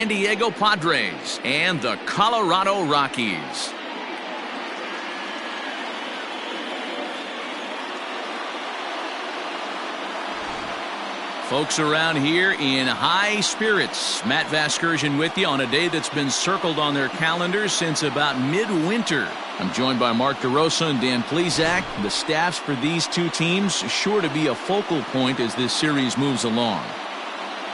San Diego Padres and the Colorado Rockies. Folks around here in high spirits. Matt Vasgersian with you on a day that's been circled on their calendars since about midwinter. I'm joined by Mark DeRosa and Dan Plesac. The staffs for these two teams sure to be a focal point as this series moves along.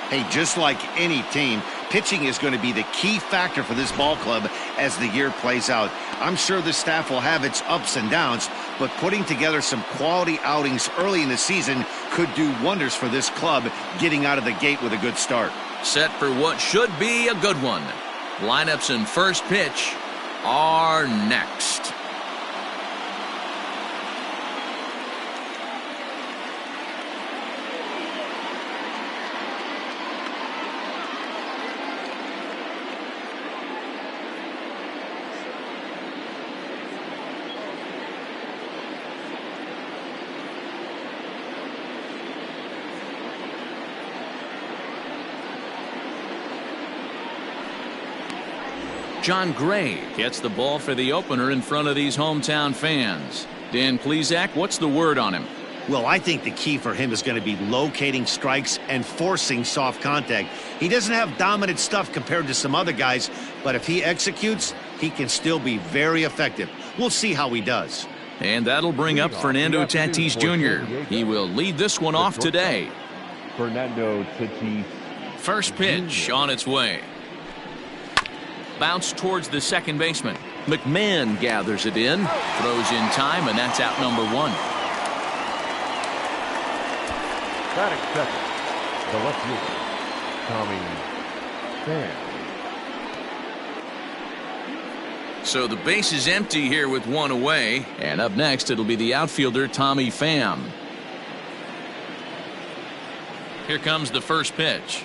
Hey, just like any team, pitching is going to be the key factor for this ball club as the year plays out. I'm sure the staff will have its ups and downs, but putting together some quality outings early in the season could do wonders for this club getting out of the gate with a good start. Set for what should be a good one. Lineups and first pitch are next. John Gray gets the ball for the opener in front of these hometown fans. Dan Plesac, what's the word on him? Well, I think the key for him is going to be locating strikes and forcing soft contact. He doesn't have dominant stuff compared to some other guys, but if he executes, he can still be very effective. We'll see how he does. And that'll bring up Fernando Tatis Jr. He will lead this one off today. Fernando Tatis. First pitch on its way. Bounce towards the second baseman. McMahon gathers it in, throws in time, and that's out number one. Batting second, the left fielder, Tommy Pham. So the base is empty here with one away, and up next it'll be the outfielder Tommy Pham. Here comes the first pitch.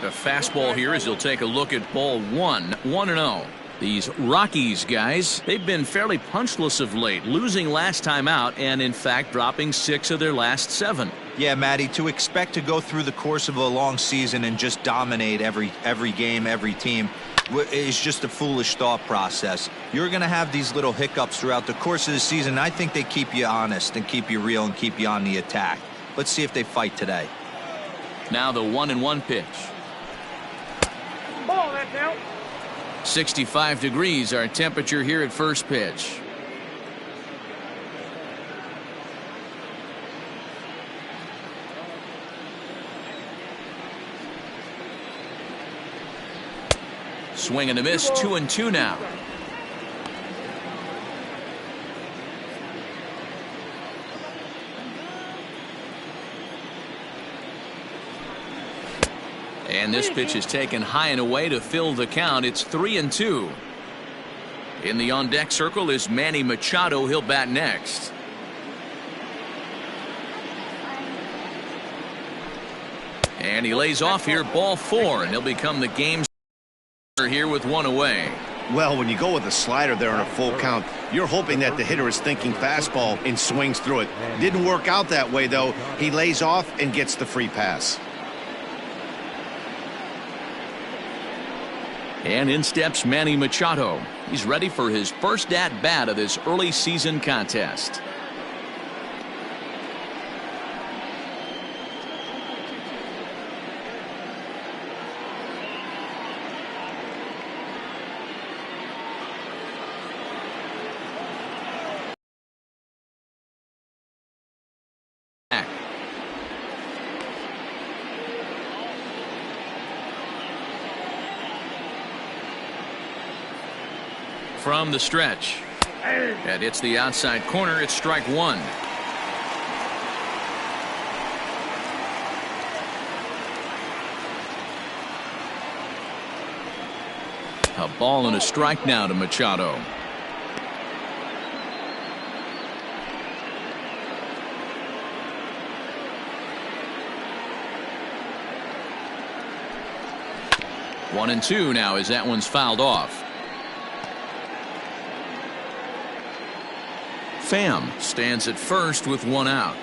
A fastball here as he'll take a look at ball one. 1-0. These Rockies guys, they've been fairly punchless of late, losing last time out and in fact dropping 6 of their last 7. Yeah, Matty, to expect to go through the course of a long season and just dominate every game, every team is just a foolish thought process. You're going to have these little hiccups throughout the course of the season. I think they keep you honest and keep you real and keep you on the attack. Let's see if they fight today. Now the 1-1 pitch. Ball, that's out. 65 degrees our temperature here at first pitch. Swing and a miss. 2-2 now. And this pitch is taken high and away to fill the count. It's 3-2. In the on-deck circle is Manny Machado. He'll bat next. And he lays off here, ball 4, and he'll become the game here with one away. Well, when you go with a slider there on a full count, you're hoping that the hitter is thinking fastball and swings through it. Didn't work out that way, though. He lays off and gets the free pass. And in steps Manny Machado. He's ready for his first at-bat of this early season contest. From the stretch. And it's the outside corner. It's strike 1. A ball and a strike now to Machado. One and two now as that one's fouled off. Pham stands at first with one out.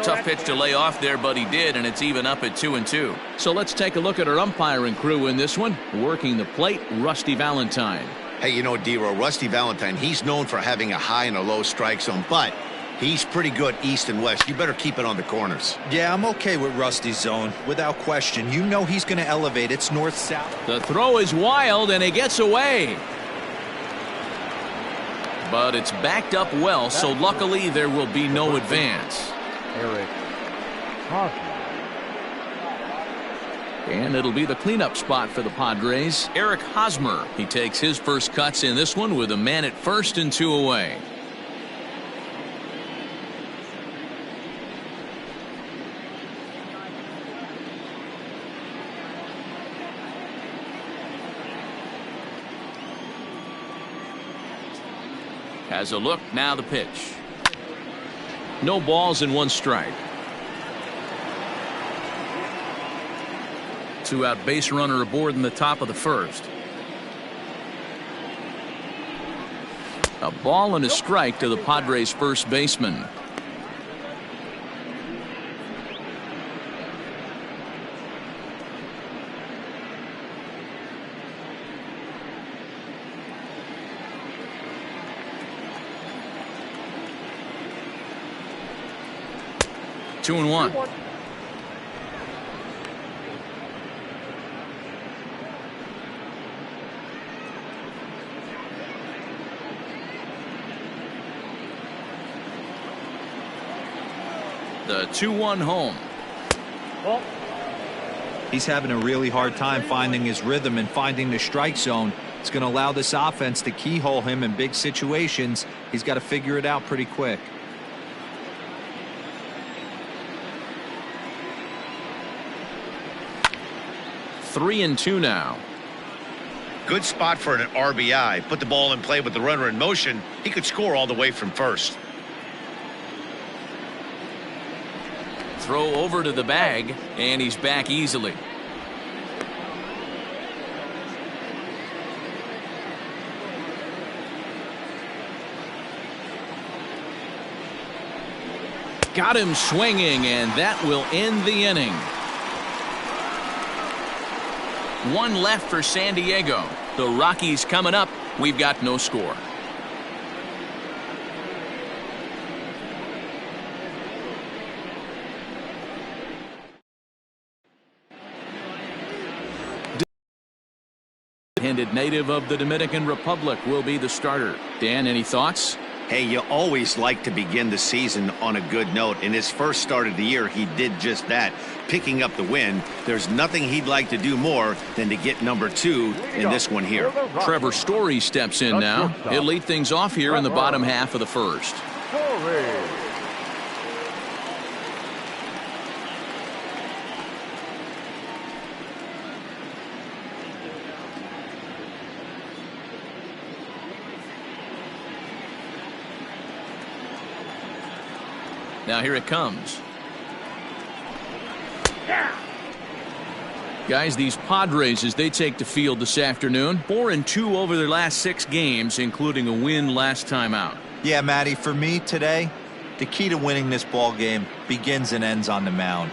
tough pitch to lay off there, but he did, and it's even up at 2-2. So let's take a look at our umpiring crew in this one. Working the plate, Rusty Valentine. Hey, you know, D-Row, Rusty Valentine, he's known for having a high and a low strike zone, but he's pretty good east and west. You better keep it on the corners. Yeah, I'm okay with Rusty's zone, without question. You know he's going to elevate. It's north-south. The throw is wild, and he gets away. But it's backed up well, so luckily there will be no advance. Eric Hosmer. And it'll be the cleanup spot for the Padres. Eric Hosmer. He takes his first cuts in this one with a man at first and 2 away. Has a look, now the pitch. No balls and 1 strike. 2 out base runner aboard in the top of the first. A ball and a strike to the Padres first baseman. Two and one. The 2-1 home. He's having a really hard time finding his rhythm and finding the strike zone. It's going to allow this offense to keyhole him in big situations. He's got to figure it out pretty quick. 3-2 now. Good spot for an RBI. Put the ball in play with the runner in motion. He could score all the way from first. Throw over to the bag, and he's back easily. Got him swinging, and that will end the inning. 1 left for San Diego. The Rockies coming up. We've got no score. Handed native of the Dominican Republic will be the starter. Dan, any thoughts? Hey, you always like to begin the season on a good note. In his first start of the year, he did just that, picking up the win. There's nothing he'd like to do more than to get number 2 in this one here. Trevor Story steps in now. He'll lead things off here in the bottom half of the first. Now here it comes. Guys, these Padres, as they take the field this afternoon, 4-2 over their last 6 games, including a win last time out. Yeah, Matty, for me today, the key to winning this ball game begins and ends on the mound.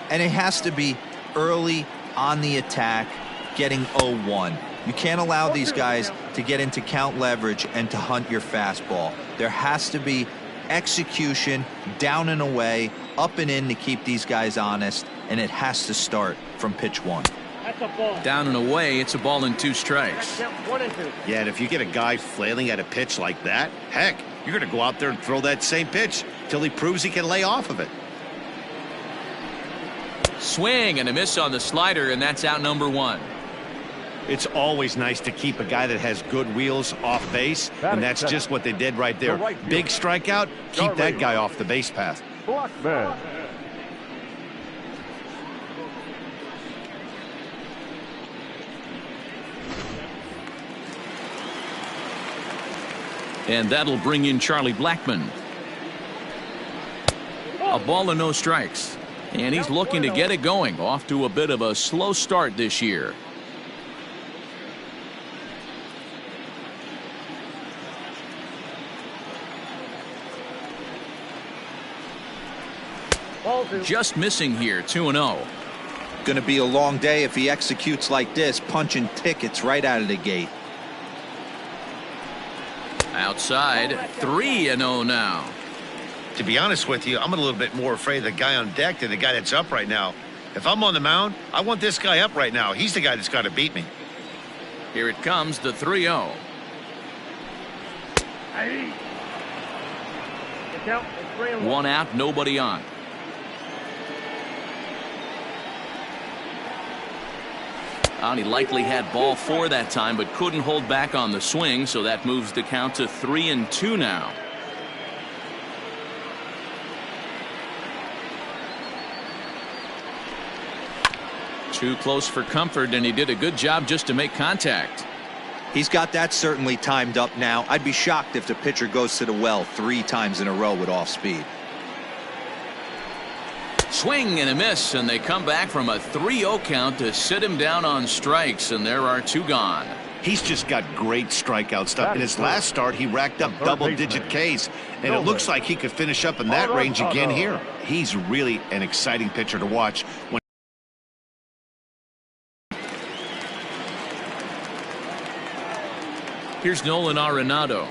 And it has to be early on the attack, getting 0-1. You can't allow these guys to get into count leverage and to hunt your fastball. There has to be execution, down and away, up and in to keep these guys honest, and it has to start from pitch 1. Down and away, it's a ball and 2 strikes. Yeah, and if you get a guy flailing at a pitch like that, heck, you're going to go out there and throw that same pitch till he proves he can lay off of it. Swing and a miss on the slider, and that's out number 1. It's always nice to keep a guy that has good wheels off base, and that's just what they did right there. Big strikeout, keep that guy off the base path. Blackman. And that'll bring in Charlie Blackmon. A ball and no strikes. And he's looking to get it going. Off to a bit of a slow start this year. just missing here, 2-0. Going to be a long day if he executes like this, punching tickets right out of the gate. Outside, 3-0 now. To be honest with you, I'm a little bit more afraid of the guy on deck than the guy that's up right now. If I'm on the mound, I want this guy up right now. He's the guy that's got to beat me. Here it comes, the 3-0. One out, nobody on. And he likely had ball 4 that time, but couldn't hold back on the swing, so that moves the count to 3-2 now. Too close for comfort, and he did a good job just to make contact. He's got that certainly timed up now. I'd be shocked if the pitcher goes to the well 3 times in a row with off speed. Swing and a miss, and they come back from a 3-0 count to sit him down on strikes, and there are 2 gone. He's just got great strikeout stuff. In his last start, he racked up double-digit Ks, and it looks like he could finish up in that range again here. He's really an exciting pitcher to watch. Here's Nolan Arenado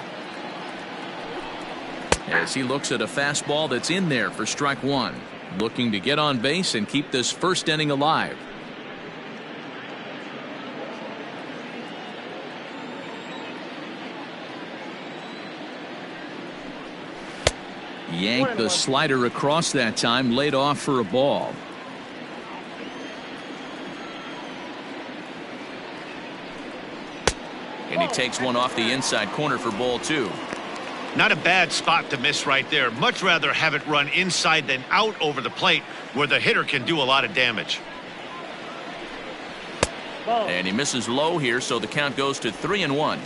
as he looks at a fastball that's in there for strike 1. Looking to get on base and keep this first inning alive. Yanked the slider across that time, laid off for a ball. And he takes one off the inside corner for ball 2. Not a bad spot to miss right there. Much rather have it run inside than out over the plate where the hitter can do a lot of damage. And he misses low here, so the count goes to 3-1.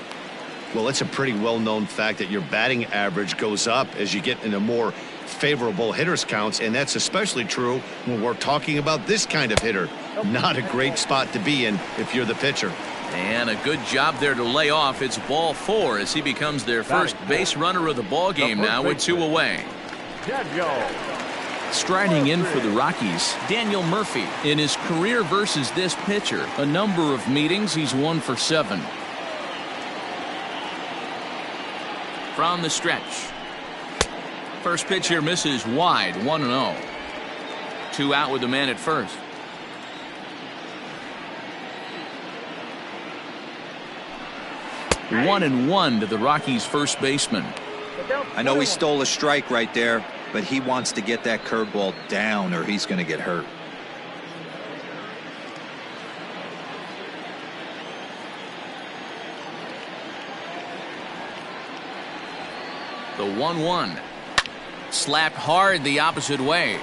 Well, it's a pretty well-known fact that your batting average goes up as you get into more favorable hitters counts, and that's especially true when we're talking about this kind of hitter. Not a great spot to be in if you're the pitcher. And a good job there to lay off. It's ball 4 as he becomes their first base runner of the ball game now with 2 away. Striding in for the Rockies, Daniel Murphy. In his career versus this pitcher, a number of meetings, he's 1 for 7. From the stretch. First pitch here misses wide, 1-0. 2 out with the man at first. One and 1 to the Rockies' first baseman. I know he stole a strike right there, but he wants to get that curveball down or he's going to get hurt. The 1-1. Slapped hard the opposite way.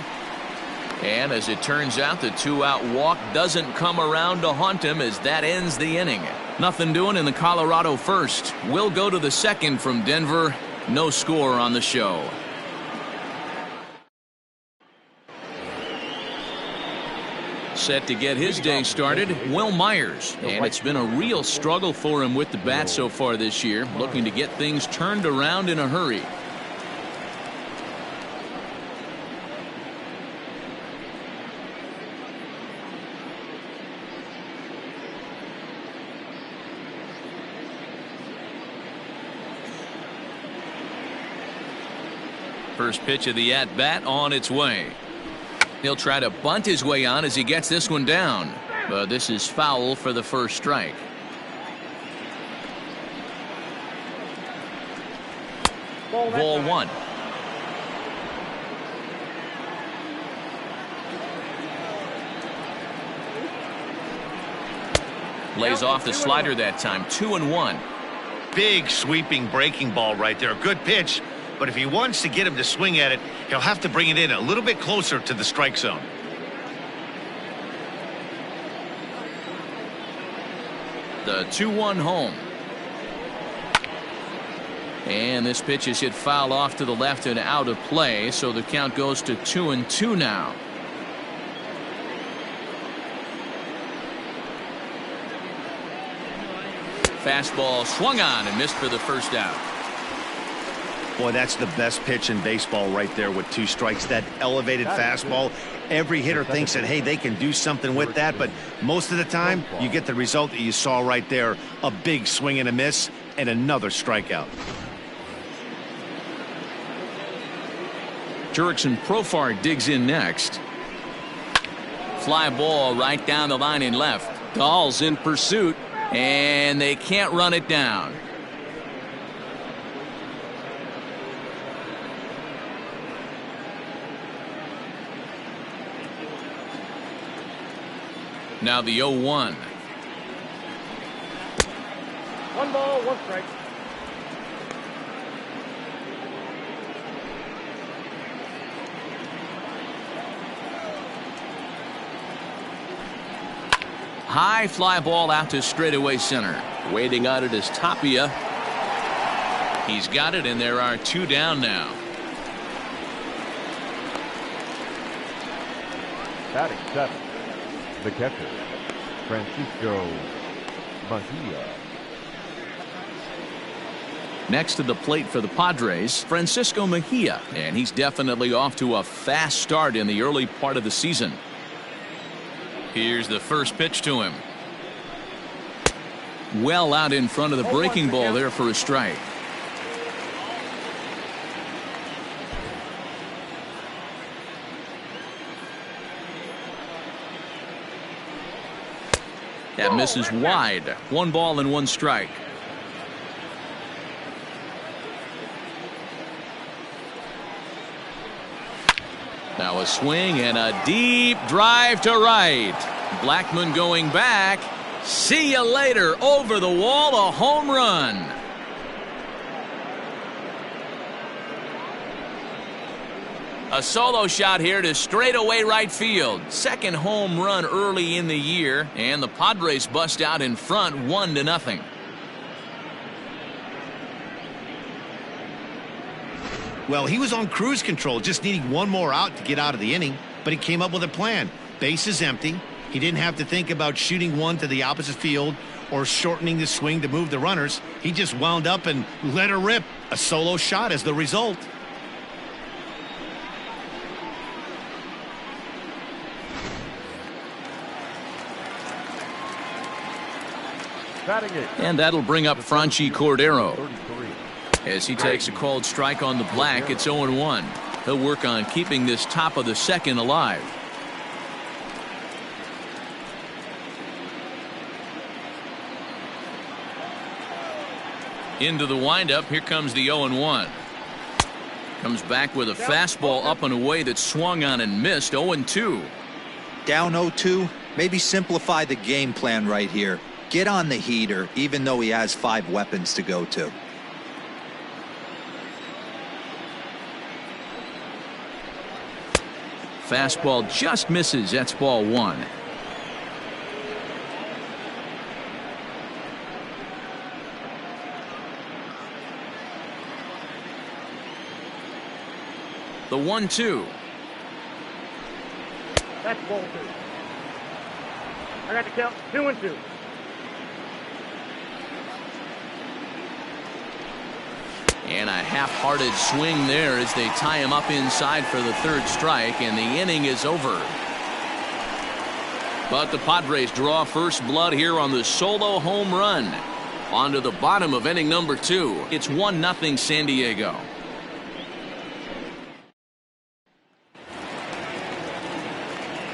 And as it turns out, the 2-out walk doesn't come around to haunt him as that ends the inning. Nothing doing in the Colorado first. We'll go to the second from Denver. No score on the show. Set to get his day started, Will Myers. And it's been a real struggle for him with the bat so far this year. Looking to get things turned around in a hurry. First pitch of the at-bat on its way. He'll try to bunt his way on as he gets this one down. But this is foul for the first strike. Ball 1. Lays off the slider that time. 2-1. Big sweeping breaking ball right there. Good pitch. But if he wants to get him to swing at it, he'll have to bring it in a little bit closer to the strike zone. The 2-1 home. And this pitch is hit foul off to the left and out of play, so the count goes to 2-2 now. Fastball swung on and missed for the first out. Boy, that's the best pitch in baseball right there with 2 strikes. That elevated fastball. Every hitter thinks that, hey, they can do something with that, but most of the time you get the result that you saw right there. A big swing and a miss and another strikeout. Jurickson Profar digs in next. Fly ball right down the line and left. Dahl's in pursuit, and they can't run it down. Now the 0-1. 1 ball, 1 strike. High fly ball out to straightaway center. Waiting on it is Tapia. He's got it, and there are 2 down now. Batting 7. The catcher, Francisco Mejia. Next to the plate for the Padres, Francisco Mejia, and he's definitely off to a fast start in the early part of the season. Here's the first pitch to him. Well out in front of the breaking ball there for a strike. That misses wide. 1 ball and 1 strike. Now a swing and a deep drive to right. Blackmon going back. See you later. Over the wall, a home run. A solo shot here to straightaway right field. Second home run early in the year, and the Padres bust out in front 1-0. Well, he was on cruise control, just needing 1 more out to get out of the inning, but he came up with a plan. Base is empty. He didn't have to think about shooting 1 to the opposite field or shortening the swing to move the runners. He just wound up and let her rip. A solo shot as the result. And that'll bring up Franchi Cordero. As he takes a called strike on the black, it's 0-1. He'll work on keeping this top of the second alive. Into the windup. Here comes the 0-1. Comes back with a fastball up and away that swung on and missed. 0-2. Down 0-2. Maybe simplify the game plan right here. Get on the heater, even though he has 5 weapons to go to. Fastball just misses. That's ball 1. The 1-2. That's ball 2. I got to count 2-2. And a half-hearted swing there as they tie him up inside for the 3rd strike, and the inning is over. But the Padres draw first blood here on the solo home run. On to the bottom of inning number 2. It's 1-0 San Diego.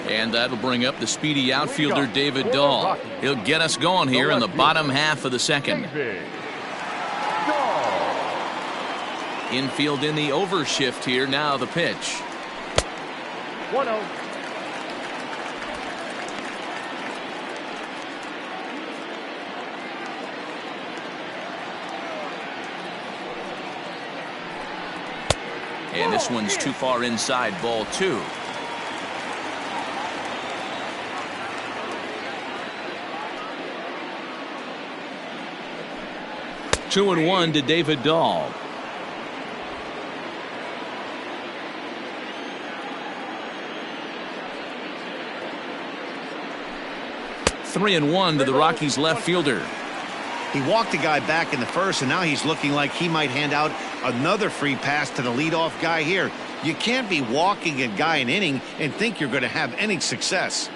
And that'll bring up the speedy outfielder David Dahl. He'll get us going here in the bottom half of the second. Infield in the overshift here. Now the pitch. 1-0. And this one's too far inside. Ball 2. Two and 1 to David Dahl. Three and 1 to the Rockies left fielder. He walked the guy back in the first, and now he's looking like he might hand out Another free pass to the leadoff guy here. You can't be walking a guy an inning and think you're going to have any success.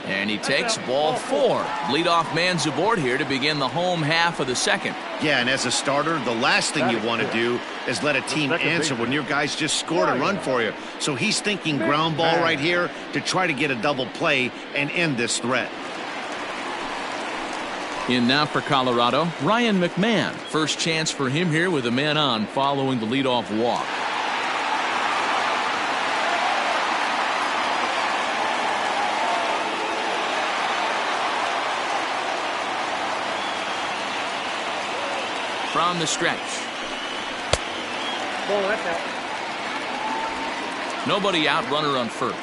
And he takes ball 4. Leadoff man's aboard here to begin the home half of the second. Yeah, and as a starter, the last thing you want to do is let a team answer when your guys just scored a run for you. So he's thinking ground ball right here to try to get a double play and end this threat. In now for Colorado, Ryan McMahon. First chance for him here with a man on following the leadoff walk. From the stretch. Ball, that's out. Nobody out, runner on first.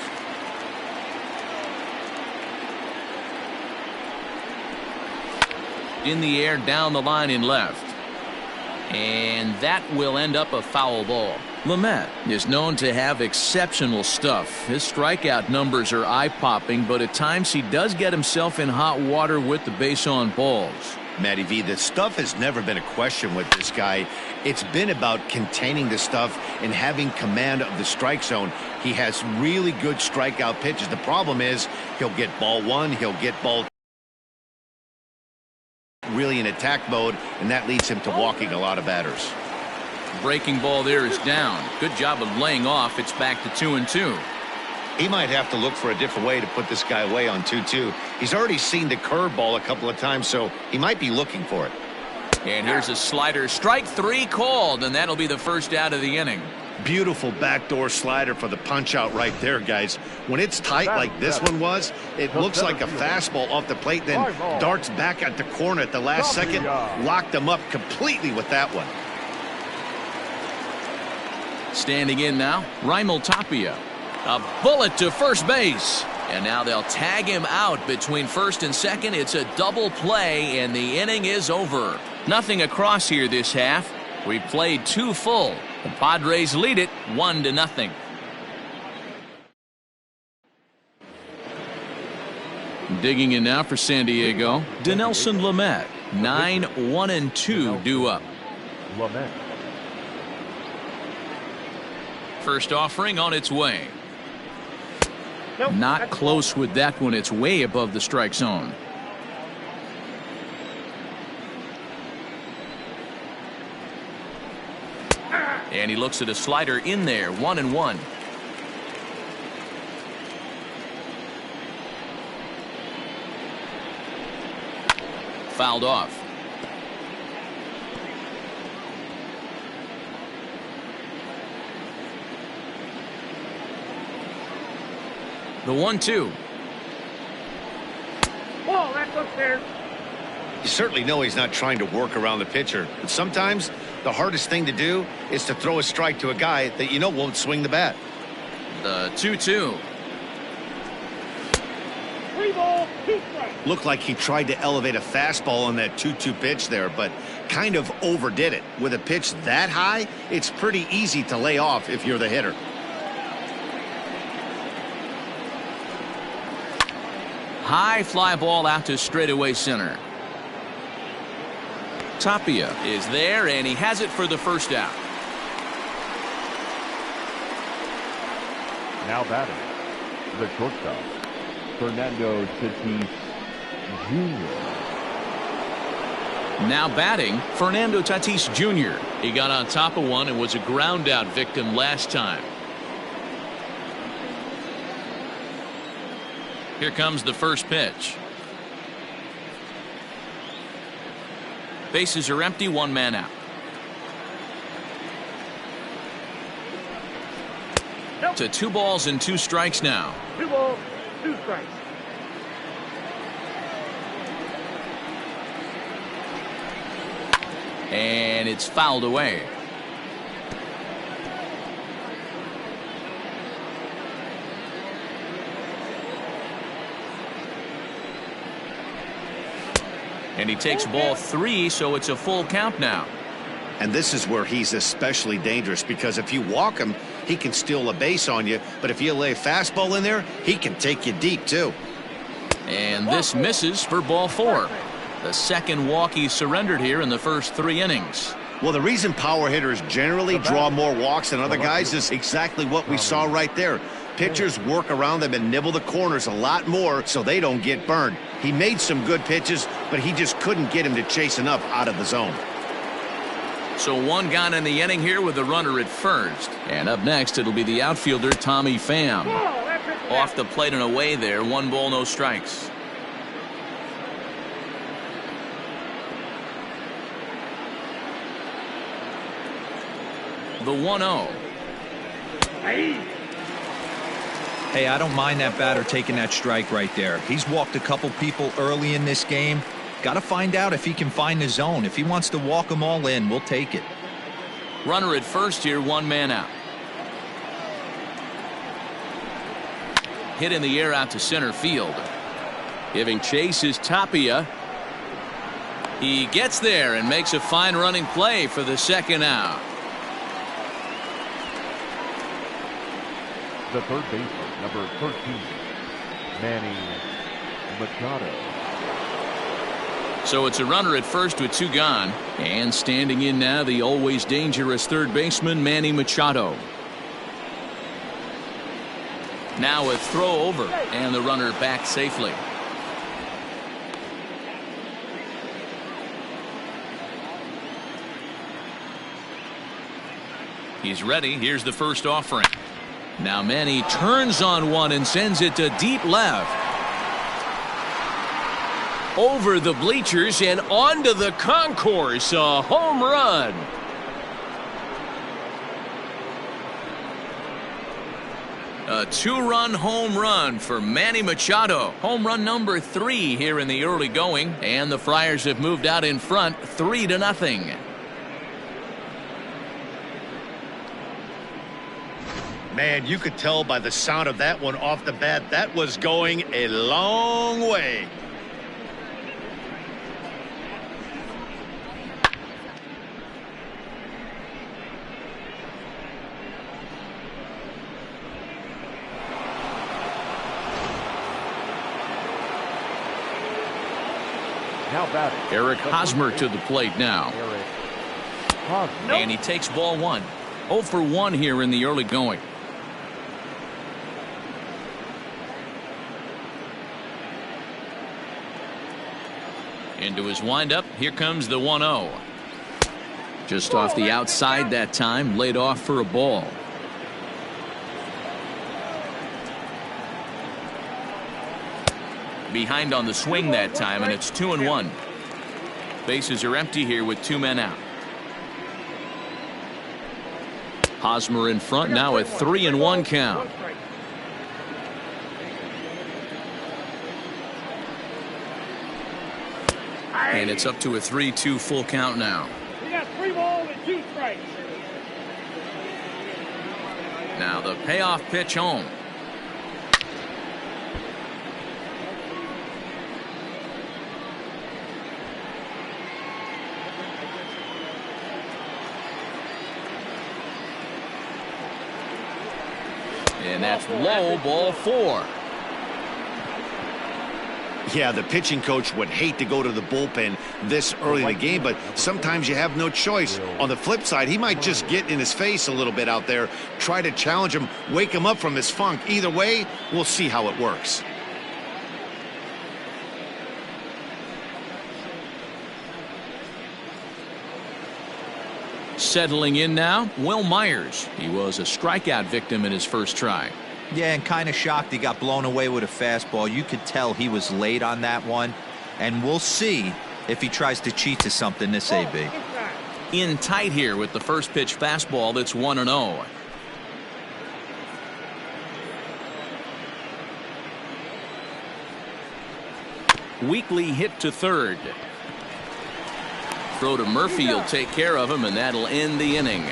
In the air, down the line in left. And that will end up a foul ball. Lamet is known to have exceptional stuff. His strikeout numbers are eye-popping, but at times he does get himself in hot water with the base on balls. Matty V, the stuff has never been a question with this guy. It's been about containing the stuff and having command of the strike zone. He has really good strikeout pitches. The problem is he'll get ball 1, he'll get ball really in attack mode, and that leads him to walking a lot of batters. Breaking ball there is down. Good job of laying off. It's back to 2-2. He might have to look for a different way to put this guy away on 2-2. He's already seen the curveball a couple of times, so he might be looking for it. And here's a slider. Strike 3 called, and that'll be the first out of the inning. Beautiful backdoor slider for the punch out right there, guys. When it's tight like this one was, it looks like a fastball off the plate, then darts back at the corner at the last second. Locked him up completely with that one. Standing in now, Raimel Tapia. A bullet to first base. And now they'll tag him out between first and second. It's a double play, and the inning is over. Nothing across here this half. We played 2 full. The Padres lead it 1-0. Digging in now for San Diego, Dinelson Lamet. 9-1-2 due up. Lamet. First offering on its way. Nope, Not close with that one. It's way above the strike zone. And he looks at a slider in there. 1-1. Fouled off. The 1-2. Ball, that's upstairs. You certainly know he's not trying to work around the pitcher, but sometimes the hardest thing to do is to throw a strike to a guy that you know won't swing the bat. The 2-2. 3 balls, 2 strikes. Looked like he tried to elevate a fastball on that 2-2 pitch there, but kind of overdid it. With a pitch that high, it's pretty easy to lay off if you're the hitter. High fly ball out to straightaway center. Tapia is there, and he has it for the first out. Now batting, the shortstop, Fernando Tatis Jr. Now batting, Fernando Tatis Jr. He got on top of one and was a ground out victim last time. Here comes the first pitch. Bases are empty, 1 man out. Nope. To 2 balls and 2 strikes now. 2 balls, 2 strikes. And it's fouled away. And he takes ball 3, so it's a full count now. And this is where he's especially dangerous, because if you walk him, he can steal a base on you. But if you lay a fastball in there, he can take you deep, too. And this misses for ball 4. The second walk he surrendered here in the first 3 innings. Well, the reason power hitters generally draw more walks than other guys is exactly what we saw right there. Pitchers work around them and nibble the corners a lot more so they don't get burned. He made some good pitches, but he just couldn't get him to chase enough out of the zone. So 1 gone in the inning here with the runner at first. And up next, it'll be the outfielder, Tommy Pham. Off the plate and away there. 1 ball, no strikes. The 1-0. Hey, I don't mind that batter taking that strike right there. He's walked a couple people early in this game. Got to find out if he can find the zone. If he wants to walk them all in, we'll take it. Runner at first here, 1 man out. Hit in the air out to center field. Giving chase is Tapia. He gets there and makes a fine running play for the second out. The third baseman, number 13, Manny Machado. So it's a runner at first with 2 gone. And standing in now, the always dangerous third baseman, Manny Machado. Now a throw over, and the runner back safely. He's ready. Here's the first offering. Now Manny turns on one and sends it to deep left. Over the bleachers and onto the concourse. A home run. A 2-run home run for Manny Machado. Home run number 3 here in the early going. And the Friars have moved out in front 3-0. Man, you could tell by the sound of that one off the bat that was going a long way. Now batting. Eric Hosmer to the plate now. Eric Hosmer. And he takes ball 1. 0 for 1 here in the early going. Into his windup. Here comes the 1-0. Just off the outside that time. Laid off for a ball. Behind on the swing that time, and it's 2-1. Bases are empty here with 2 men out. Hosmer in front now, a 3-1 count. And it's up to a 3-2 full count now. We got 3 balls and 2 strikes. Now the payoff pitch home. And that's low, ball 4. Yeah, the pitching coach would hate to go to the bullpen this early in the game, but sometimes you have no choice. On the flip side, he might just get in his face a little bit out there, try to challenge him, wake him up from his funk. Either way, we'll see how it works. Settling in now, Will Myers. He was a strikeout victim in his first try. Yeah, and kind of shocked he got blown away with a fastball. You could tell he was late on that one. And we'll see if he tries to cheat to something this AB. In tight here with the first pitch fastball that's 1-0. Weekly hit to third. Throw to Murphy will take care of him, and that'll end the inning.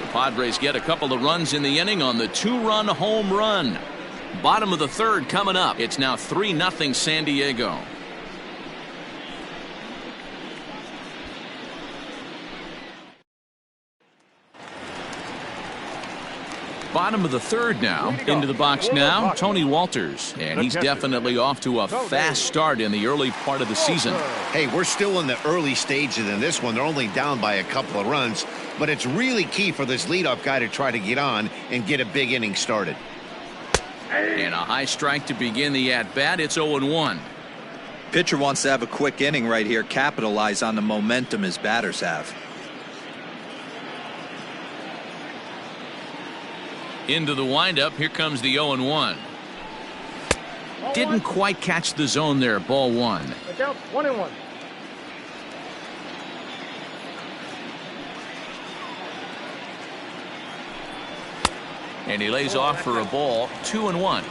The Padres get a couple of runs in the inning on the 2-run home run. Bottom of the third coming up. It's now 3-0 San Diego. bottom of the third now. Into the box now, Tony Walters. And he's definitely off to a fast start in the early part of the season. Hey, we're still in the early stages in this one. They're only down by a couple of runs. But it's really key for this leadoff guy to try to get on and get a big inning started. And a high strike to begin the at-bat. It's 0-1. Pitcher wants to have a quick inning right here, capitalize on the momentum his batters have. Into the windup. Here comes the 0-1. Didn't quite catch the zone there. Ball one. 1-1. And he lays off for a ball. 2-1.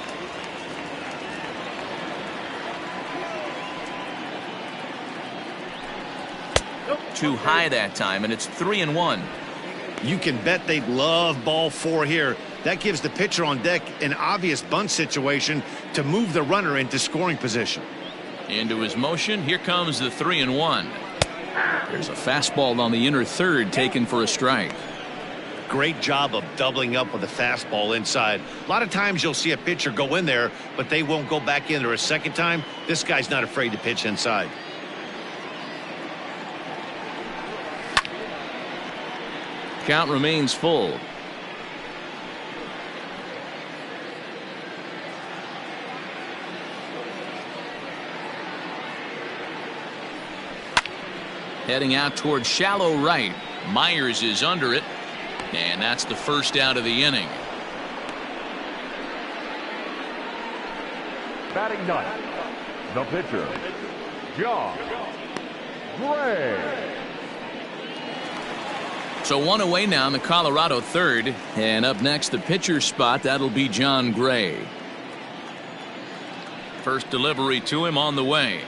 Too high that time, and it's 3-1. You can bet they'd love ball four here. That gives the pitcher on deck an obvious bunt situation to move the runner into scoring position. Into his motion. Here comes the 3-1. There's a fastball on the inner third taken for a strike. Great job of doubling up with a fastball inside. A lot of times you'll see a pitcher go in there, but they won't go back in there a second time. This guy's not afraid to pitch inside. Count remains full. Heading out towards shallow right. Myers is under it. And that's the first out of the inning. Batting ninth, the pitcher, John Gray. So one away now in the Colorado third. And up next, the pitcher's spot. That'll be John Gray. First delivery to him on the way.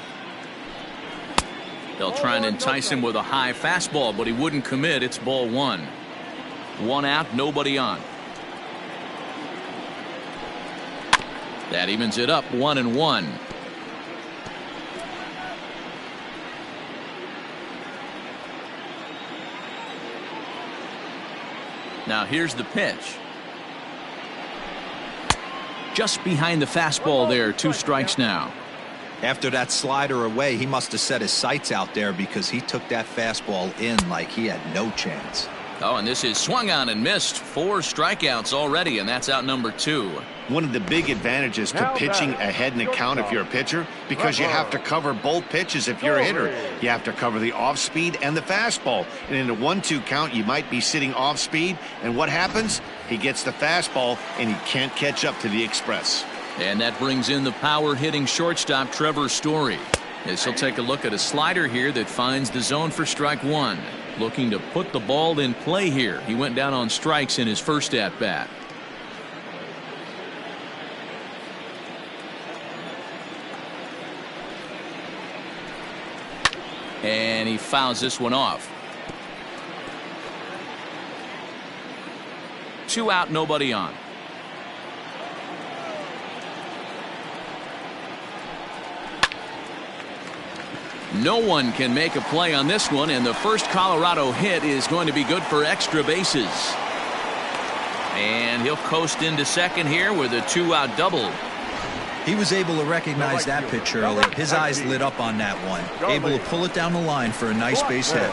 They'll try and entice him with a high fastball, but he wouldn't commit. It's ball one. One out, nobody on. That evens it up, 1-1. Now here's the pitch. Just behind the fastball there, 2 strikes now. After that slider away, he must have set his sights out there because he took that fastball in like he had no chance. Oh, and this is swung on and missed. 4 strikeouts already, and that's out number 2. One of the big advantages to pitching ahead in the count if you're a pitcher, because you have to cover both pitches if you're a hitter. You have to cover the off speed and the fastball. And in a 1-2 count, you might be sitting off speed. And what happens? He gets the fastball, and he can't catch up to the express. And that brings in the power-hitting shortstop, Trevor Story. As he'll take a look at a slider here that finds the zone for strike one. Looking to put the ball in play here. He went down on strikes in his first at-bat. And he fouls this one off. 2 out, nobody on. No one can make a play on this one, and the first Colorado hit is going to be good for extra bases. And he'll coast into second here with a 2-out double. He was able to recognize that pitch early. His eyes lit up on that one. Able to pull it down the line for a nice base hit.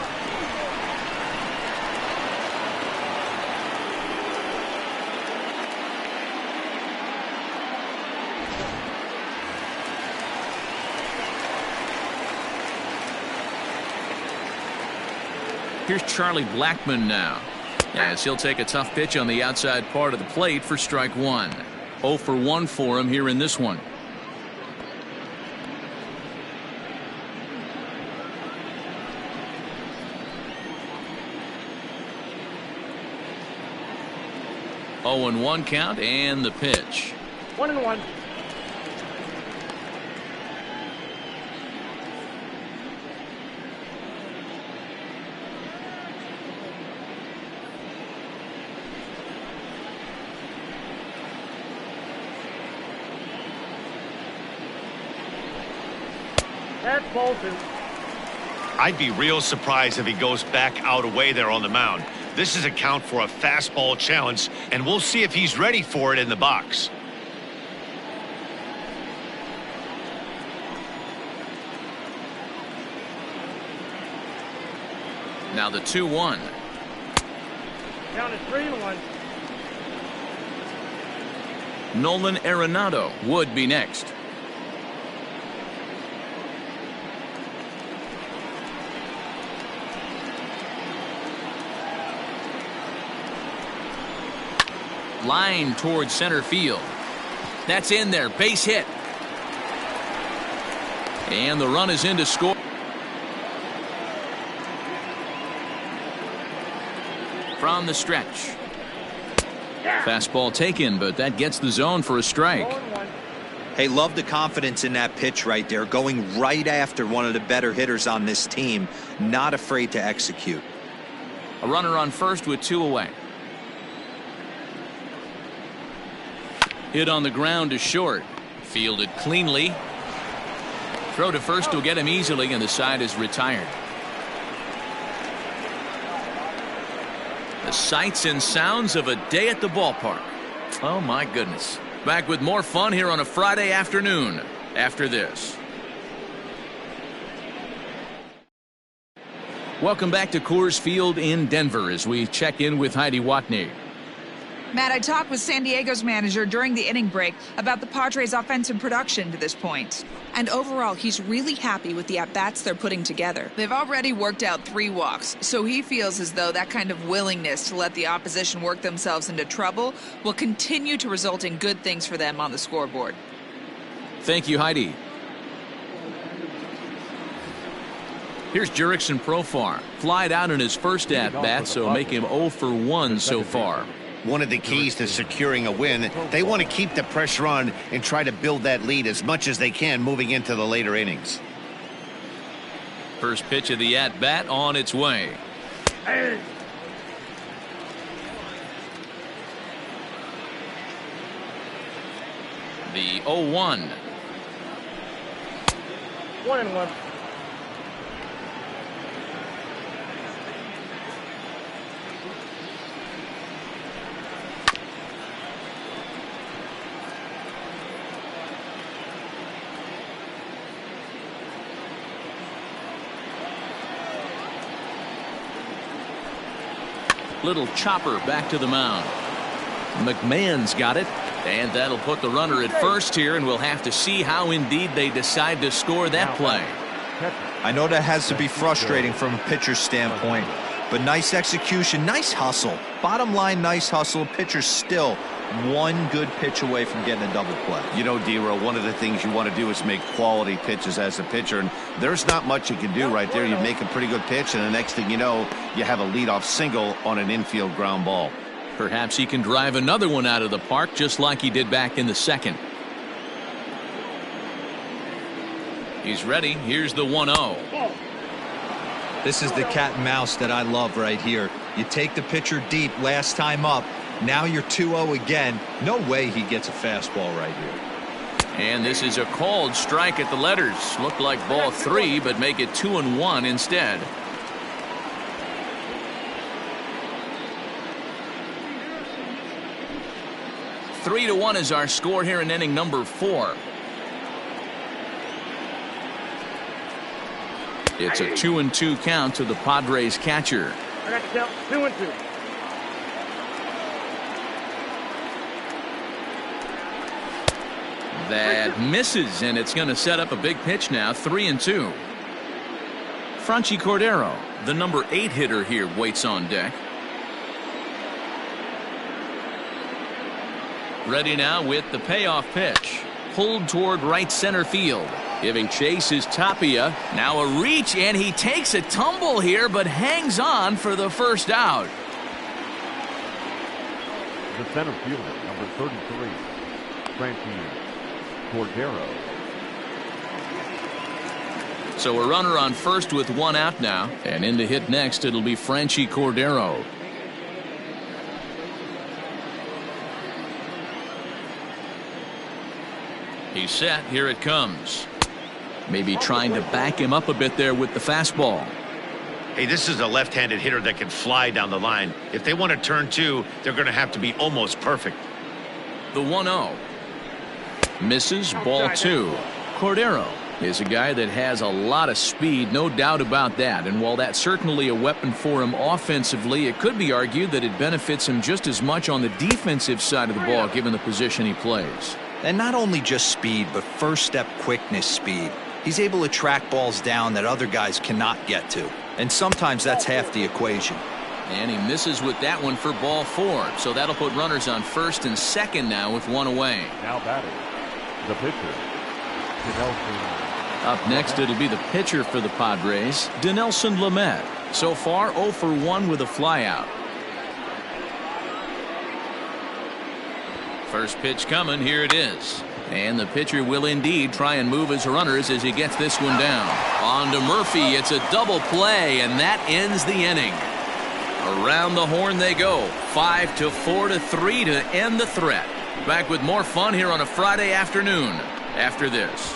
Here's Charlie Blackmon now, as he'll take a tough pitch on the outside part of the plate for strike one. 0 for 1 for him here in this one. Oh, and 1 count, and the pitch. 1-1. I'd be real surprised if he goes back out away there on the mound. This is a count for a fastball challenge, and we'll see if he's ready for it in the box. Now the 2-1. Count is 3-1. Nolan Arenado would be next. Line towards center field. That's in there. Base hit. And the run is in to score. From the stretch. Fastball taken, but that gets the zone for a strike. Hey, love the confidence in that pitch right there. Going right after one of the better hitters on this team. Not afraid to execute. A runner on first with 2 away. Hit on the ground to short. Fielded cleanly. Throw to first will get him easily, and the side is retired. The sights and sounds of a day at the ballpark. Oh my goodness. Back with more fun here on a Friday afternoon after this. Welcome back to Coors Field in Denver as we check in with Heidi Watney. Matt, I talked with San Diego's manager during the inning break about the Padres' offensive production to this point. And overall, he's really happy with the at-bats they're putting together. They've already worked out 3 walks, so he feels as though that kind of willingness to let the opposition work themselves into trouble will continue to result in good things for them on the scoreboard. Thank you, Heidi. Here's Jurickson Profar. Flied out in his first at-bat, so make him 0 for 1 so far. One of the keys to securing a win, they want to keep the pressure on and try to build that lead as much as they can moving into the later innings. First pitch of the at-bat on its way. The 0-1. 1-1. Little chopper back to the mound. McMahon's got it, and that'll put the runner at first here, and we'll have to see how indeed they decide to score that play. I know that has to be frustrating from a pitcher's standpoint, but nice execution, nice hustle. Bottom line, nice hustle. Pitcher's still one good pitch away from getting a double play. You know, D-Row, one of the things you want to do is make quality pitches as a pitcher, and there's not much you can do right there. You make a pretty good pitch, and the next thing you know, you have a leadoff single on an infield ground ball. Perhaps he can drive another one out of the park just like he did back in the second. He's ready. Here's the 1-0. This is the cat and mouse that I love right here. You take the pitcher deep last time up. Now you're 2-0 again. No way he gets a fastball right here. And this is a called strike at the letters. Looked like ball 3, but make it 2-1 instead. Three to 1 is our score here in inning number 4. It's a 2-2 count to the Padres catcher. I got to count 2-2. That misses, and it's going to set up a big pitch now. 3-2. Franchy Cordero, the number 8 hitter here, waits on deck. Ready now with the payoff pitch. Pulled toward right center field. Giving chase is Tapia. Now a reach, and he takes a tumble here, but hangs on for the first out. The center fielder, number 33, Franchy Cordero. So a runner on first with 1 out now, and in to hit next it'll be Franchy Cordero. He's set. Here it comes. Maybe trying to back him up a bit there with the fastball. Hey, this is a left-handed hitter that can fly down the line. If they want to turn two, they're going to have to be almost perfect. The 1-0. Misses, ball 2. Cordero is a guy that has a lot of speed, no doubt about that. And while that's certainly a weapon for him offensively, it could be argued that it benefits him just as much on the defensive side of the ball, given the position he plays. And not only just speed, but first step quickness speed. He's able to track balls down that other guys cannot get to. And sometimes that's half the equation. And he misses with that one for ball 4. So that'll put runners on first and second now with one away. Now batting, the pitcher, Dinelson. Up next, it'll be the pitcher for the Padres, Dinelson Lamet. So far, 0 for 1 with a flyout. First pitch coming, here it is. And the pitcher will indeed try and move his runners as he gets this one down. On to Murphy, it's a double play, and that ends the inning. Around the horn they go, 5-4-3 to end the threat. Back with more fun here on a Friday afternoon after this.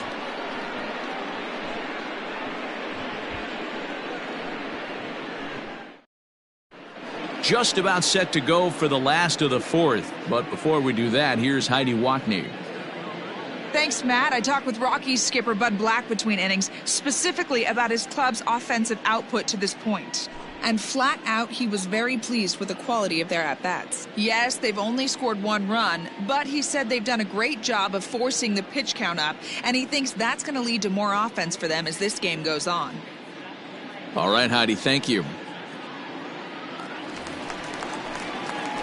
Just about set to go for the last of the 4th. But before we do that, here's Heidi Watney. Thanks, Matt. I talked with Rockies skipper Bud Black between innings, specifically about his club's offensive output to this point. And flat out, he was very pleased with the quality of their at-bats. Yes, they've only scored 1 run, but he said they've done a great job of forcing the pitch count up, and he thinks that's going to lead to more offense for them as this game goes on. All right, Heidi, thank you.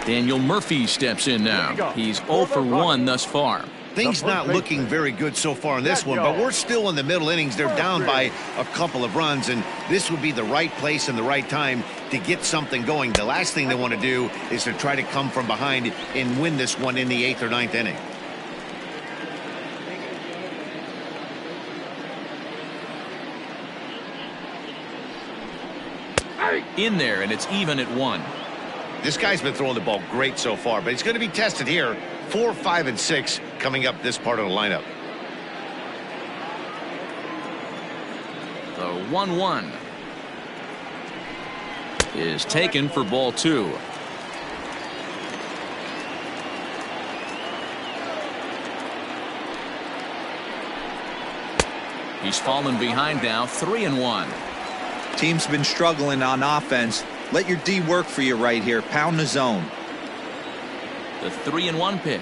Daniel Murphy steps in now. He's 0 for 1 thus far. Things not looking very good so far in this one, but we're still in the middle innings. They're down by a couple of runs, and this would be the right place and the right time to get something going. The last thing they want to do is to try to come from behind and win this one in the 8th or 9th inning. In there, and it's even at 1. This guy's been throwing the ball great so far, but he's going to be tested here. 4, 5, and 6 coming up this part of the lineup. The 1-1 is taken for ball 2. He's fallen behind now, 3-1. Team's been struggling on offense. Let your D work for you right here. Pound the zone. The 3-1 pitch.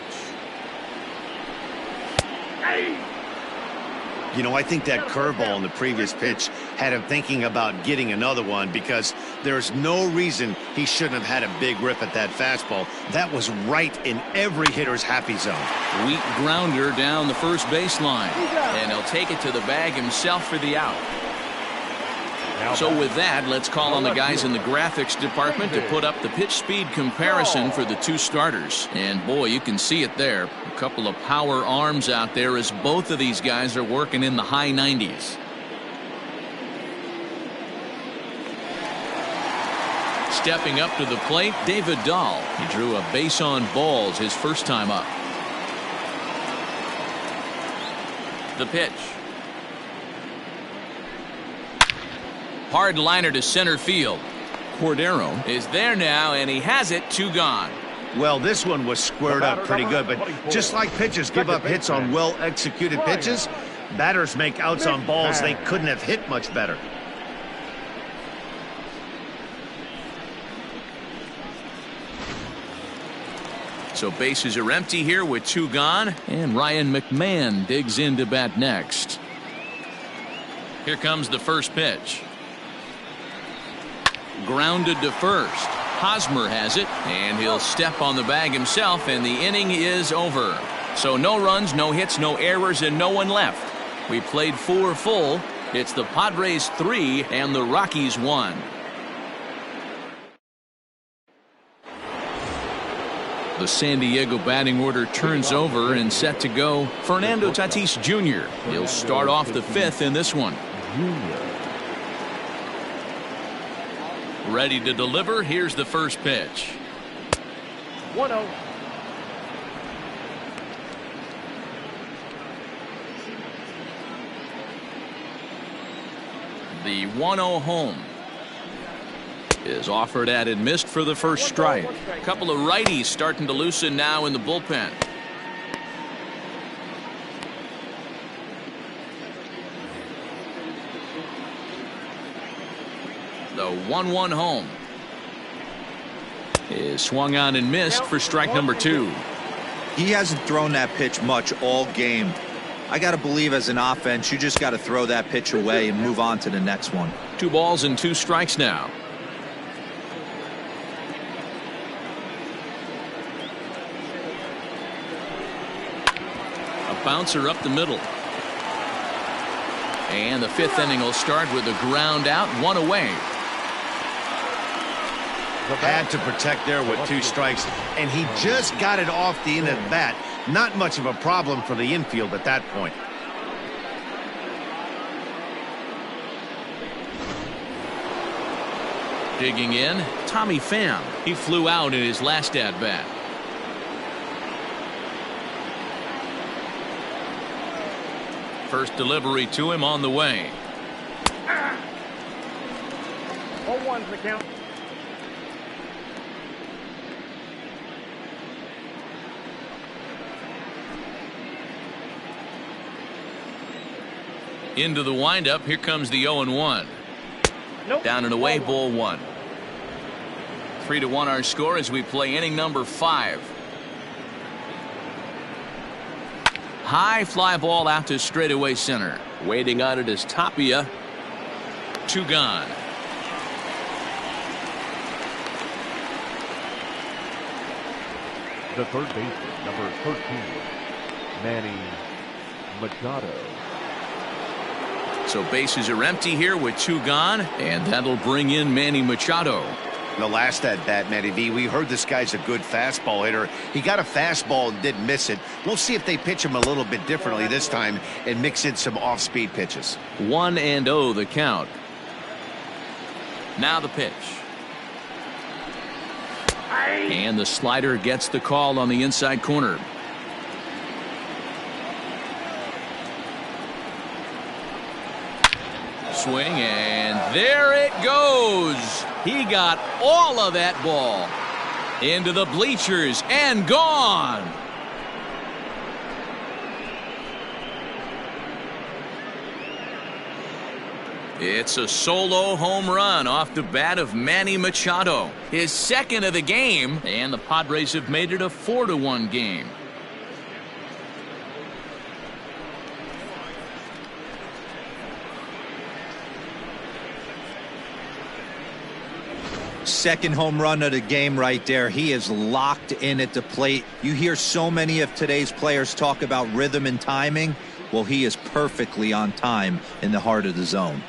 You know, I think that curveball in the previous pitch had him thinking about getting another one, because there's no reason he shouldn't have had a big rip at that fastball. That was right in every hitter's happy zone. Weak grounder down the first baseline. And he'll take it to the bag himself for the out. So with that, let's call on the guys in the graphics department to put up the pitch speed comparison for the two starters. And boy, you can see it there. A couple of power arms out there as both of these guys are working in the high 90s. Stepping up to the plate, David Dahl. He drew a base on balls his first time up. The pitch. Hard liner to center field. Cordero is there now, and he has it, 2 gone. Well, this one was squared up pretty good, but just like pitchers give up hits on well-executed pitches, batters make outs on balls they couldn't have hit much better. So bases are empty here with 2 gone, and Ryan McMahon digs in to bat next. Here comes the first pitch. Grounded to first. Hosmer has it, and he'll step on the bag himself, and the inning is over. So no runs, no hits, no errors, and no one left. We played 4 full. It's the Padres 3 and the Rockies 1. The San Diego batting order turns over and set to go. Fernando Tatis Jr. He'll start off the 5th in this one. Ready to deliver. Here's the first pitch. 1-0. The 1-0 home. is offered at and missed for the first strike. A couple of righties starting to loosen now in the bullpen. The 1-1 home is swung on and missed for strike number 2. He hasn't thrown that pitch much all game. I got to believe as an offense, you just got to throw that pitch away and move on to the next one. 2 balls and 2 strikes now. A bouncer up the middle. And the 5th inning will start with a ground out, 1 away. Had to protect there with 2 strikes, and he just got it off the end of the bat. Not much of a problem for the infield at that point. Digging in, Tommy Pham. He flew out in his last at-bat. First delivery to him on the way. 0-1's the count. Into the windup. Here comes the 0-1. Nope. Down and away, ball 1. 3-1 our score as we play inning number 5. High fly ball out to straightaway center. Waiting on it is Tapia. 2 gone. The third baseman, number 13, Manny Machado. So bases are empty here with 2 gone, and that'll bring in Manny Machado. The last at bat, Matty V, we heard this guy's a good fastball hitter. He got a fastball and didn't miss it. We'll see if they pitch him a little bit differently this time and mix in some off-speed pitches. 1-0 the count. Now the pitch. And the slider gets the call on the inside corner. Swing, and there it goes. He got all of that ball into the bleachers and gone. It's a solo home run off the bat of Manny Machado, his second of the game, and the Padres have made it a 4-1 game. Second home run of the game right there. He is locked in at the plate. You hear so many of today's players talk about rhythm and timing. Well, he is perfectly on time in the heart of the zone.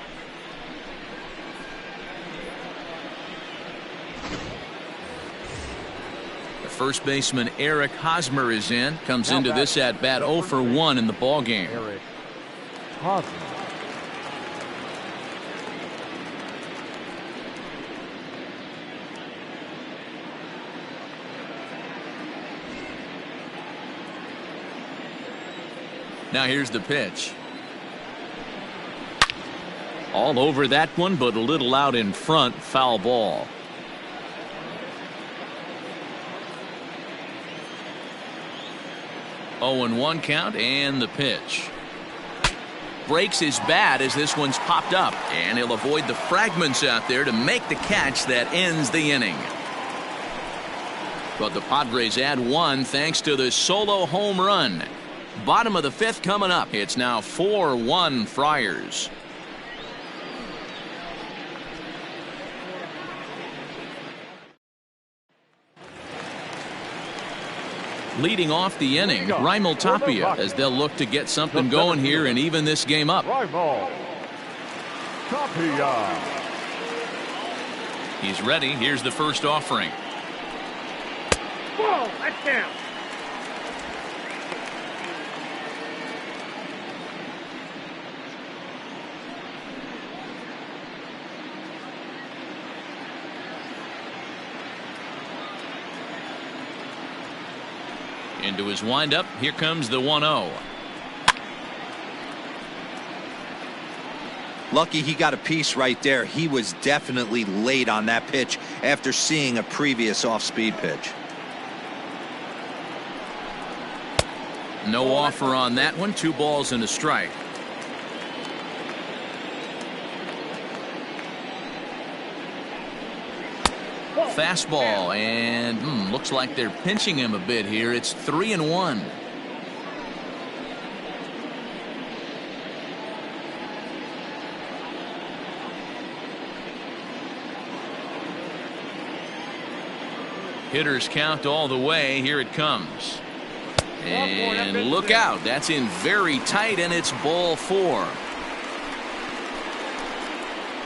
The first baseman Eric Hosmer is in. Comes into this at bat 0 for 1 in the ball game. Eric Hosmer. Now here's the pitch. All over that one, but a little out in front. Foul ball. Oh, and 1 count, and the pitch. Breaks his bat as this one's popped up, and he'll avoid the fragments out there to make the catch that ends the inning. But the Padres add 1 thanks to the solo home run. Bottom of the 5th coming up. It's now 4-1 Friars. Leading off the inning, Raimel Tapia, as they'll look to get something going here and even this game up. Raimel Tapia. He's ready. Here's the first offering. Whoa, that's down. Into his windup. Here comes the 1-0. Lucky he got a piece right there. He was definitely late on that pitch after seeing a previous off-speed pitch. No offer on that one. 2 balls and a strike. Fastball, and looks like they're pinching him a bit here. It's 3-1. Hitters count all the way. Here it comes. And look out. That's in very tight, and it's ball 4.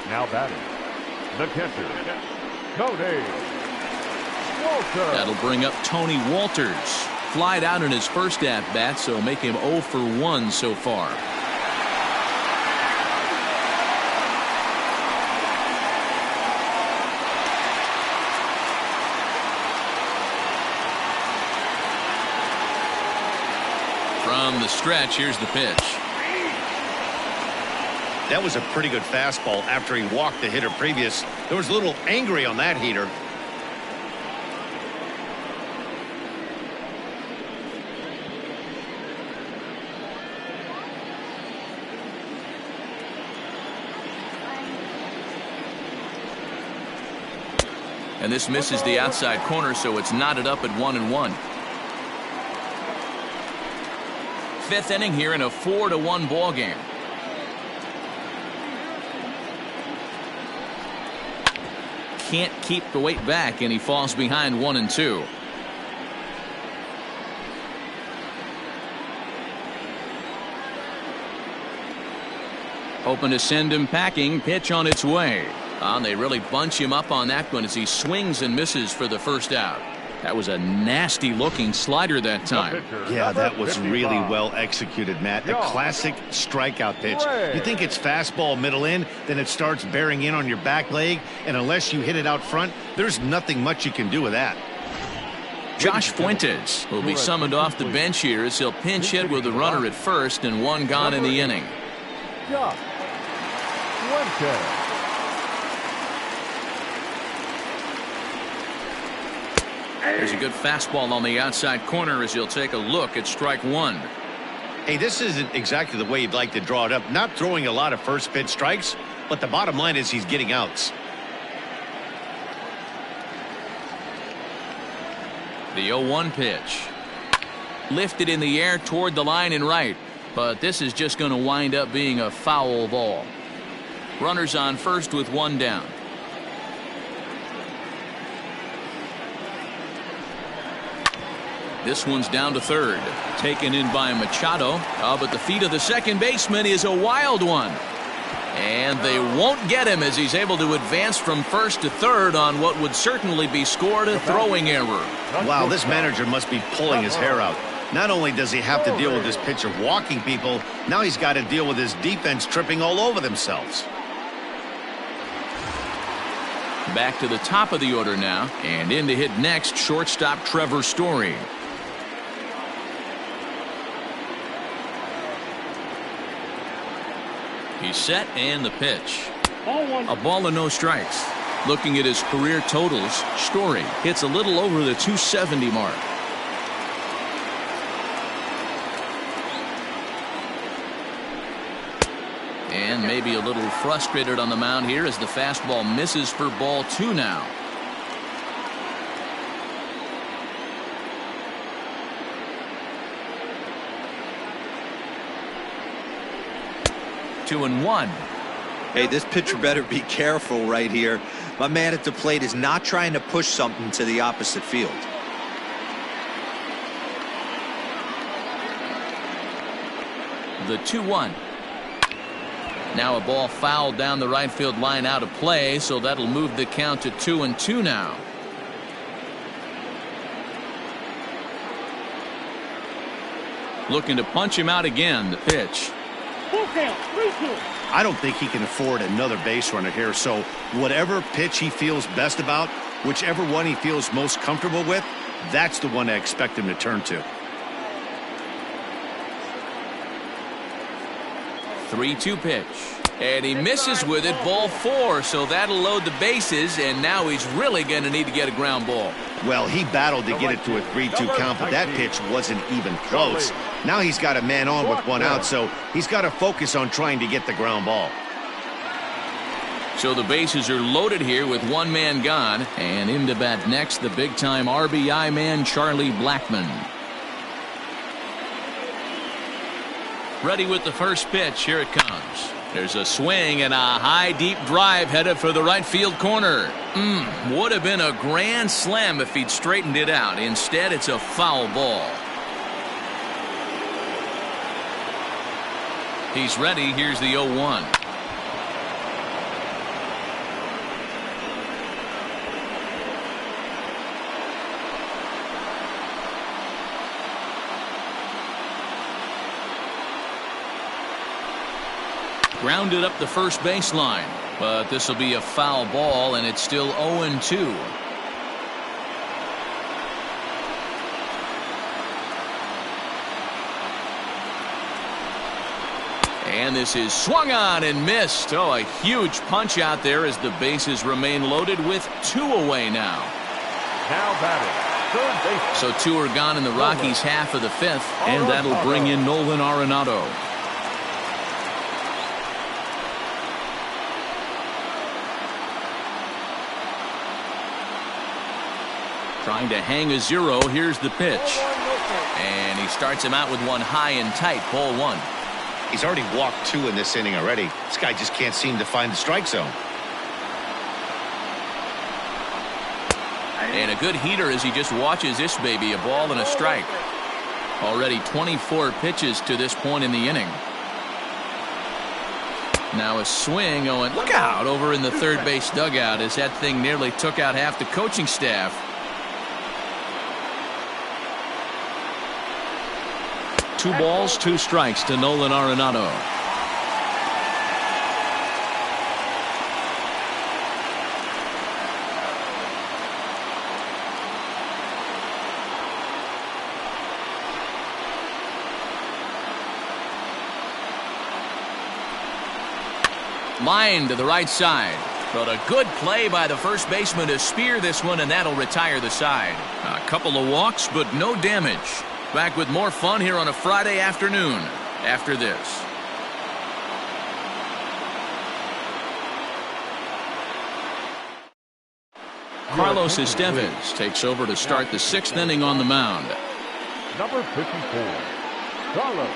Now batting, the catcher, Tony Walters. That'll bring up Tony Walters. Flied out in his first at-bat, so make him 0 for 1 so far. From the stretch, here's the pitch. That was a pretty good fastball after he walked the hitter previous. There was a little angry on that heater. And this misses the outside corner, so it's knotted up at 1-1. 5th inning here in a 4-1 ball game. Can't keep the weight back, and he falls behind 1-2. Hoping to send him packing. Pitch on its way. And they really bunch him up on that one as he swings and misses for the first out. That was a nasty looking slider that time. Yeah, that was really well executed, Matt. A classic strikeout pitch. You think it's fastball middle in, then it starts bearing in on your back leg, and unless you hit it out front, there's nothing much you can do with that. Josh Fuentes will be summoned off the bench here as he'll pinch hit with a runner at first and 1 gone in the inning. Josh Fuentes. There's a good fastball on the outside corner as he'll take a look at strike 1. Hey, this isn't exactly the way you'd like to draw it up. Not throwing a lot of first pitch strikes, but the bottom line is he's getting outs. The 0-1 pitch. Lifted in the air toward the line and right, but this is just going to wind up being a foul ball. Runners on first with 1 down. This one's down to third. Taken in by Machado. But the feet of the second baseman is a wild one. And they won't get him as he's able to advance from first to third on what would certainly be scored a throwing error. Wow, this manager must be pulling his hair out. Not only does he have to deal with this pitcher walking people, now he's got to deal with his defense tripping all over themselves. Back to the top of the order now, and in to hit next, shortstop Trevor Story. He's set, and the pitch. A ball and no strikes. Looking at his career totals, Story hits a little over the 270 mark. And maybe a little frustrated on the mound here as the fastball misses for ball 2 now. Two and one. Hey, this pitcher better be careful right here. My man at the plate is not trying to push something to the opposite field. The 2-1. Now a ball fouled down the right field line out of play, so that'll move the count to 2-2 now. Looking to punch him out again. The pitch. I don't think he can afford another base runner here, so whatever pitch he feels best about, whichever one he feels most comfortable with, that's the one I expect him to turn to. 3-2 pitch. And he misses with it, ball 4, so that'll load the bases, and now he's really going to need to get a ground ball. Well, he battled to get it to a 3-2 count, but that pitch wasn't even close. Now he's got a man on with 1 out, so he's got to focus on trying to get the ground ball. So the bases are loaded here with 1 man gone, and in to bat next, the big-time RBI man, Charlie Blackmon. Ready with the first pitch. Here it comes. There's a swing and a high deep drive headed for the right field corner. Would have been a grand slam if he'd straightened it out. Instead, it's a foul ball. He's ready. Here's the 0-1. Grounded up the first baseline, but this will be a foul ball, and it's still 0-2. And this is swung on and missed. Oh, a huge punch out there as the bases remain loaded with 2 away now. Now batting, third base. So 2 are gone in the Rockies' half of the 5th, and that'll bring in Nolan Arenado. Trying to hang a 0. Here's the pitch. And he starts him out with 1 high and tight. Ball 1. He's already walked 2 in this inning already. This guy just can't seem to find the strike zone. And a good heater as he just watches this baby. A ball and a strike. Already 24 pitches to this point in the inning. Now a swing. Oh, and look out over in the third base dugout as that thing nearly took out half the coaching staff. 2 balls, 2 strikes to Nolan Arenado. Line to the right side. But a good play by the first baseman to spear this one, and that'll retire the side. A couple of walks, but no damage. Back with more fun here on a Friday afternoon after this. Carlos Estevez takes over to start the 6th inning on the mound. Number 54, Carlos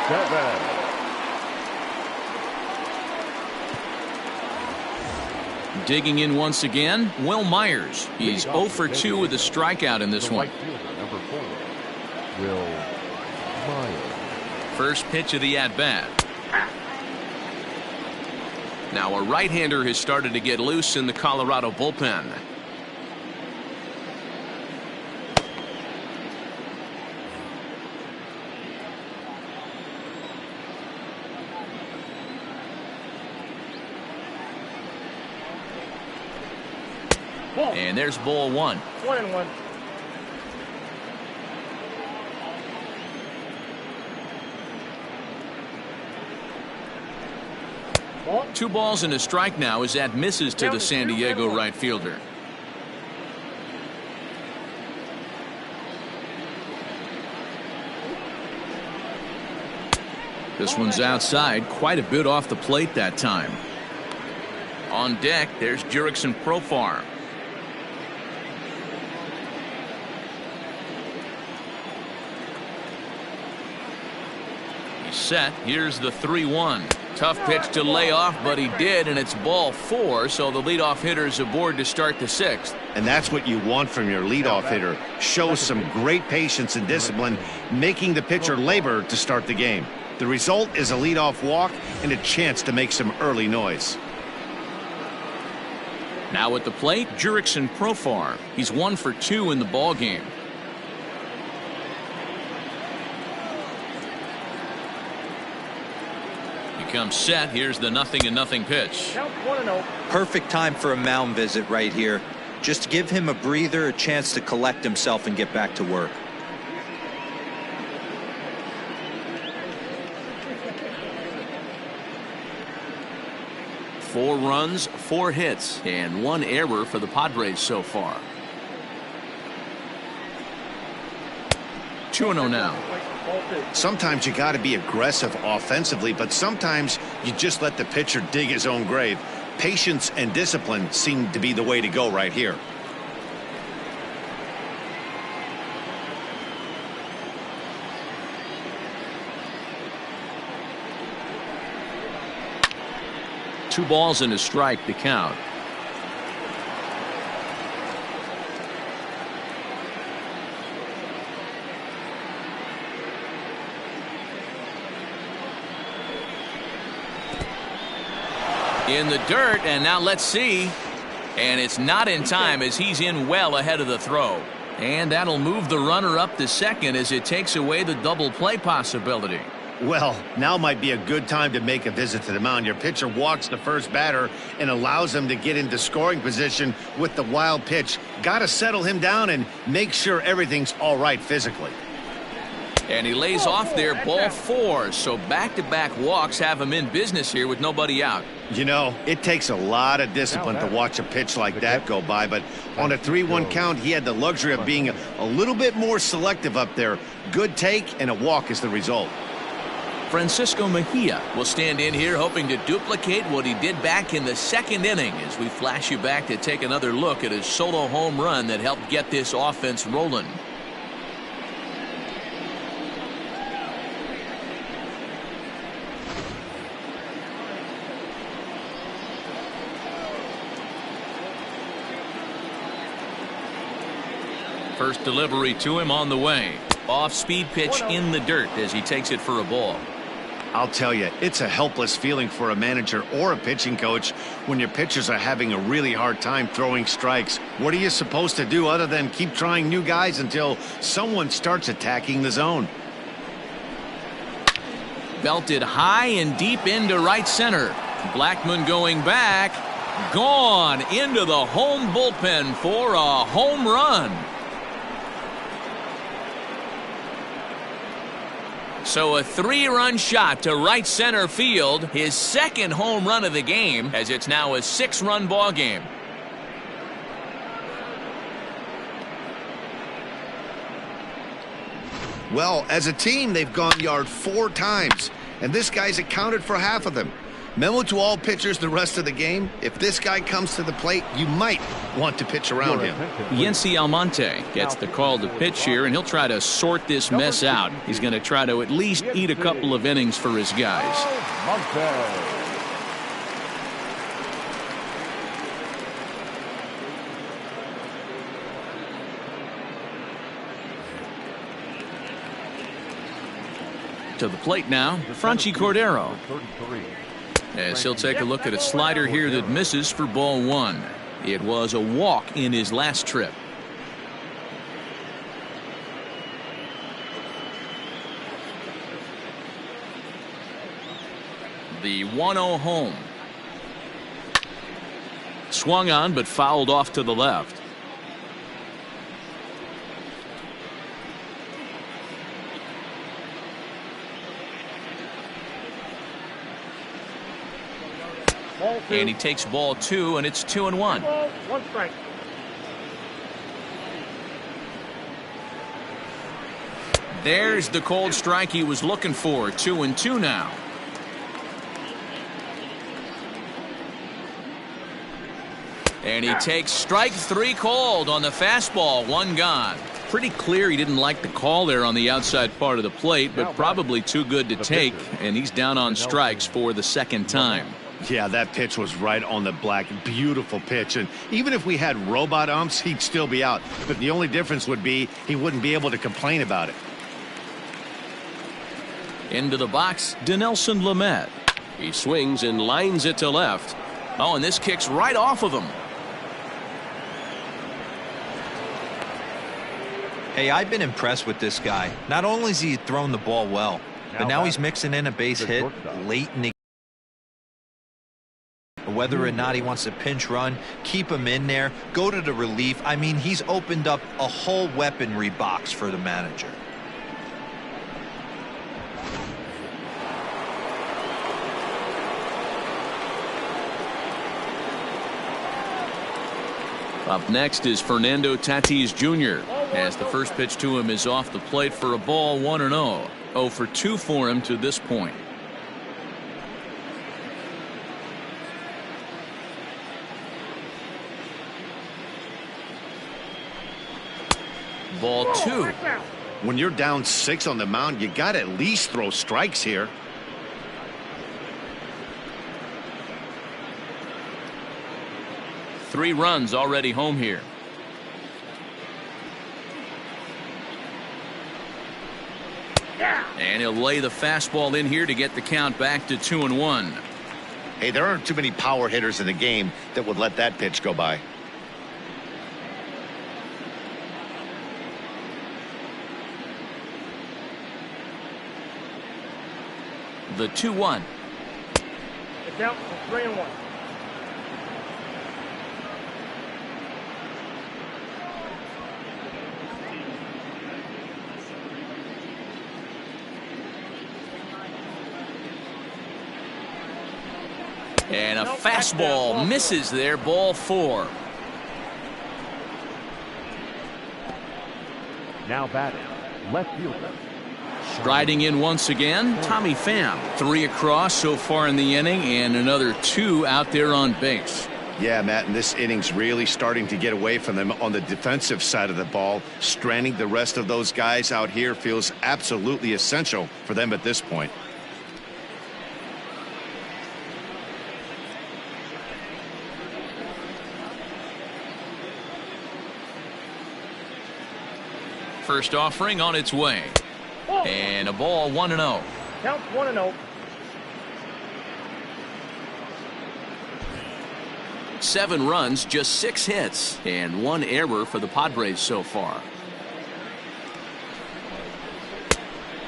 Estevez. Digging in once again, Will Myers. He's 0 for 2 with a strikeout in this one. Number 4, Will Myers. First pitch of the at-bat. Now a right-hander has started to get loose in the Colorado bullpen. And there's ball 1. 1-1. 2 balls and a strike now as that misses to the San Diego right fielder. This one's outside, quite a bit off the plate that time. On deck, there's Jurickson Profar. He's set. Here's the 3-1. Tough pitch to lay off, but he did, and it's ball 4, so the leadoff hitter's aboard to start the 6th. And that's what you want from your leadoff hitter. Shows some great patience and discipline, making the pitcher labor to start the game. The result is a leadoff walk and a chance to make some early noise. Now at the plate, Jurickson Profar. He's 1 for 2 in the ball game. Comes set. Here's the 0-0 pitch. Count 1-0. Perfect time for a mound visit right here. Just give him a breather, a chance to collect himself and get back to work. 4 runs, 4 hits, and 1 error for the Padres so far. 2-0 now. Sometimes you got to be aggressive offensively, but sometimes you just let the pitcher dig his own grave. Patience and discipline seem to be the way to go right here. Two balls and a strike to count. In the dirt, and now let's see. And it's not in time as he's in well ahead of the throw. And that'll move the runner up to second as it takes away the double play possibility. Well, now might be a good time to make a visit to the mound. Your pitcher walks the first batter and allows him to get into scoring position with the wild pitch. Got to settle him down and make sure everything's all right physically. And he lays off there, ball 4. So back-to-back walks have him in business here with nobody out. You know, it takes a lot of discipline to watch a pitch like that go by, but on a 3-1 count, he had the luxury of being a little bit more selective up there. Good take, and a walk is the result. Francisco Mejia will stand in here hoping to duplicate what he did back in the 2nd inning as we flash you back to take another look at his solo home run that helped get this offense rolling. First delivery to him on the way. Off-speed pitch in the dirt as he takes it for a ball. I'll tell you, it's a helpless feeling for a manager or a pitching coach when your pitchers are having a really hard time throwing strikes. What are you supposed to do other than keep trying new guys until someone starts attacking the zone? Belted high and deep into right center. Blackmon going back. Gone into the home bullpen for a home run. So a 3-run shot to right center field, his 2nd home run of the game, as it's now a 6-run ball game. Well, as a team, they've gone yard 4 times, and this guy's accounted for half of them. Memo to all pitchers the rest of the game: if this guy comes to the plate, you might want to pitch around him. Yency Almonte gets the call to pitch here, and he'll try to sort this mess out. He's going to try to at least eat a couple of innings for his guys. To the plate now, Franchy Cordero. As he'll take a look at a slider here that misses for ball 1. It was a walk in his last trip. The 1-0 home. Swung on but fouled off to the left. And he takes ball 2, and it's 2-1. 1 strike. There's the cold strike he was looking for. 2-2 now. And he takes strike 3 cold on the fastball. 1 gone. Pretty clear he didn't like the call there on the outside part of the plate, but probably too good to take, and he's down on strikes for the 2nd time. Yeah, that pitch was right on the black. Beautiful pitch. And even if we had robot umps, he'd still be out. But the only difference would be he wouldn't be able to complain about it. Into the box, Dinelson Lamet. He swings and lines it to left. Oh, and this kicks right off of him. Hey, I've been impressed with this guy. Not only has he thrown the ball well, but now he's mixing in a base hit late in the whether or not he wants to pinch run, keep him in there, go to the relief. I mean, he's opened up a whole weaponry box for the manager. Up next is Fernando Tatis Jr. as the first pitch to him is off the plate for a ball, 1-0. 0 for 2 for him to this point. Ball 2. When you're down 6 on the mound, you got to at least throw strikes here. Three runs already home here. And he'll lay the fastball in here to get the count back to 2-1. Hey, there aren't too many power hitters in the game that would let that pitch go by. The 2-1. It's out for 3-1. And a fastball misses there, ball 4. Now batting, left fielder. Striding in once again, Tommy Pham. 3 across so far in the inning and another 2 out there on base. Yeah, Matt, and this inning's really starting to get away from them on the defensive side of the ball. Stranding the rest of those guys out here feels absolutely essential for them at this point. First offering on its way. And a ball, 1-0. Count 1-0. 7 runs, just 6 hits, and 1 error for the Padres so far.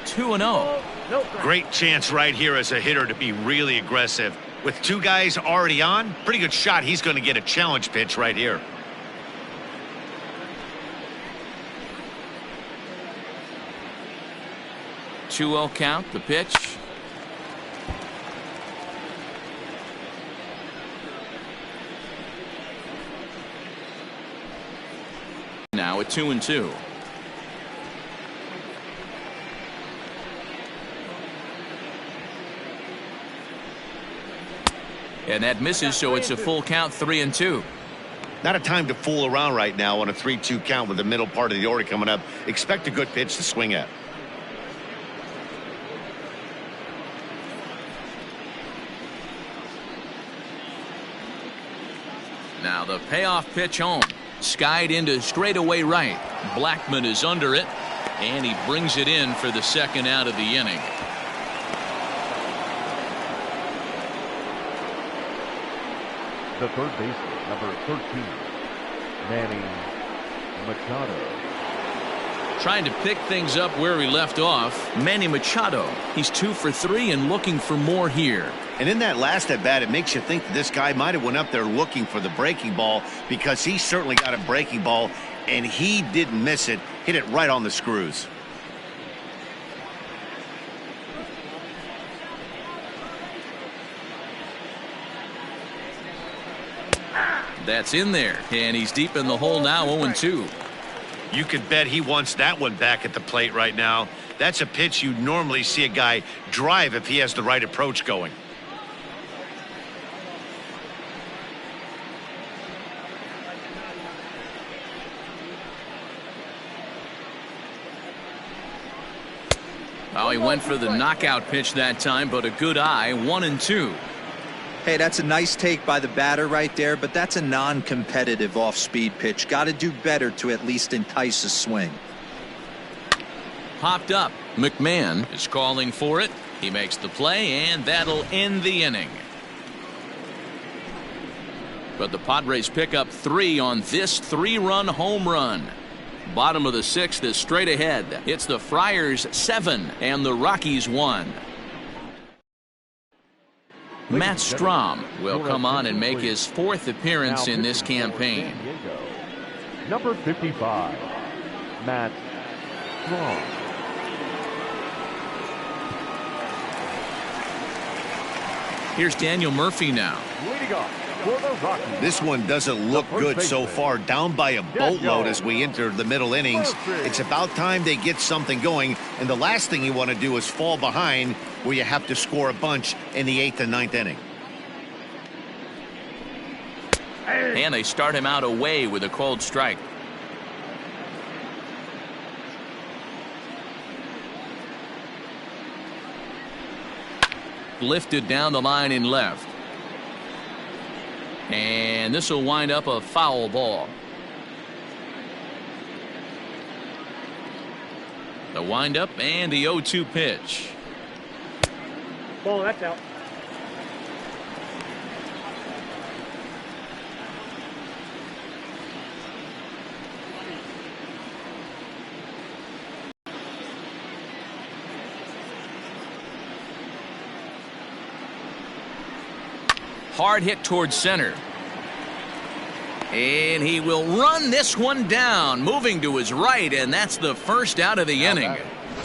2-0. Great chance right here as a hitter to be really aggressive. With 2 guys already on, pretty good shot. He's going to get a challenge pitch right here. 2-0 count, the pitch. Now at 2-2. And that misses, so it's a full count, 3-2. Not a time to fool around right now on a 3-2 count with the middle part of the order coming up. Expect a good pitch to swing at. Now the payoff pitch home. Skied into straightaway right. Blackman is under it, and he brings it in for the second out of the inning. The third baseman, number 13, Manny Machado. Trying to pick things up where we left off, Manny Machado. He's 2 for 3 and looking for more here. And in that last at bat, it makes you think that this guy might have went up there looking for the breaking ball, because he certainly got a breaking ball and he didn't miss it. Hit it right on the screws. That's in there, and he's deep in the hole now, 0-2. You could bet he wants that one back at the plate right now. That's a pitch you normally see a guy drive if he has the right approach going. Well, he went for the knockout pitch that time, but a good eye, 1-2. Hey, that's a nice take by the batter right there, but that's a non-competitive off-speed pitch. Got to do better to at least entice a swing. Popped up. McMahon is calling for it. He makes the play, and that'll end the inning. But the Padres pick up 3 on this 3-run home run. Bottom of the 6th is straight ahead. It's the Friars 7 and the Rockies 1. Matt Strom will come on and make his 4th appearance in this campaign. Number 55, Matt Strom. Here's Daniel Murphy now. Leading off For the Rockies. This one doesn't look good so far. Down by a boatload as we enter the middle innings. It's about time they get something going. And the last thing you want to do is fall behind where you have to score a bunch in the 8th and 9th inning. And they start him out away with a cold strike. Lifted down the line in left. And this will wind up a foul ball. The windup and the 0-2 pitch. Ball, that's out. Hard hit towards center. And he will run this one down, moving to his right, and that's the first out of the inning.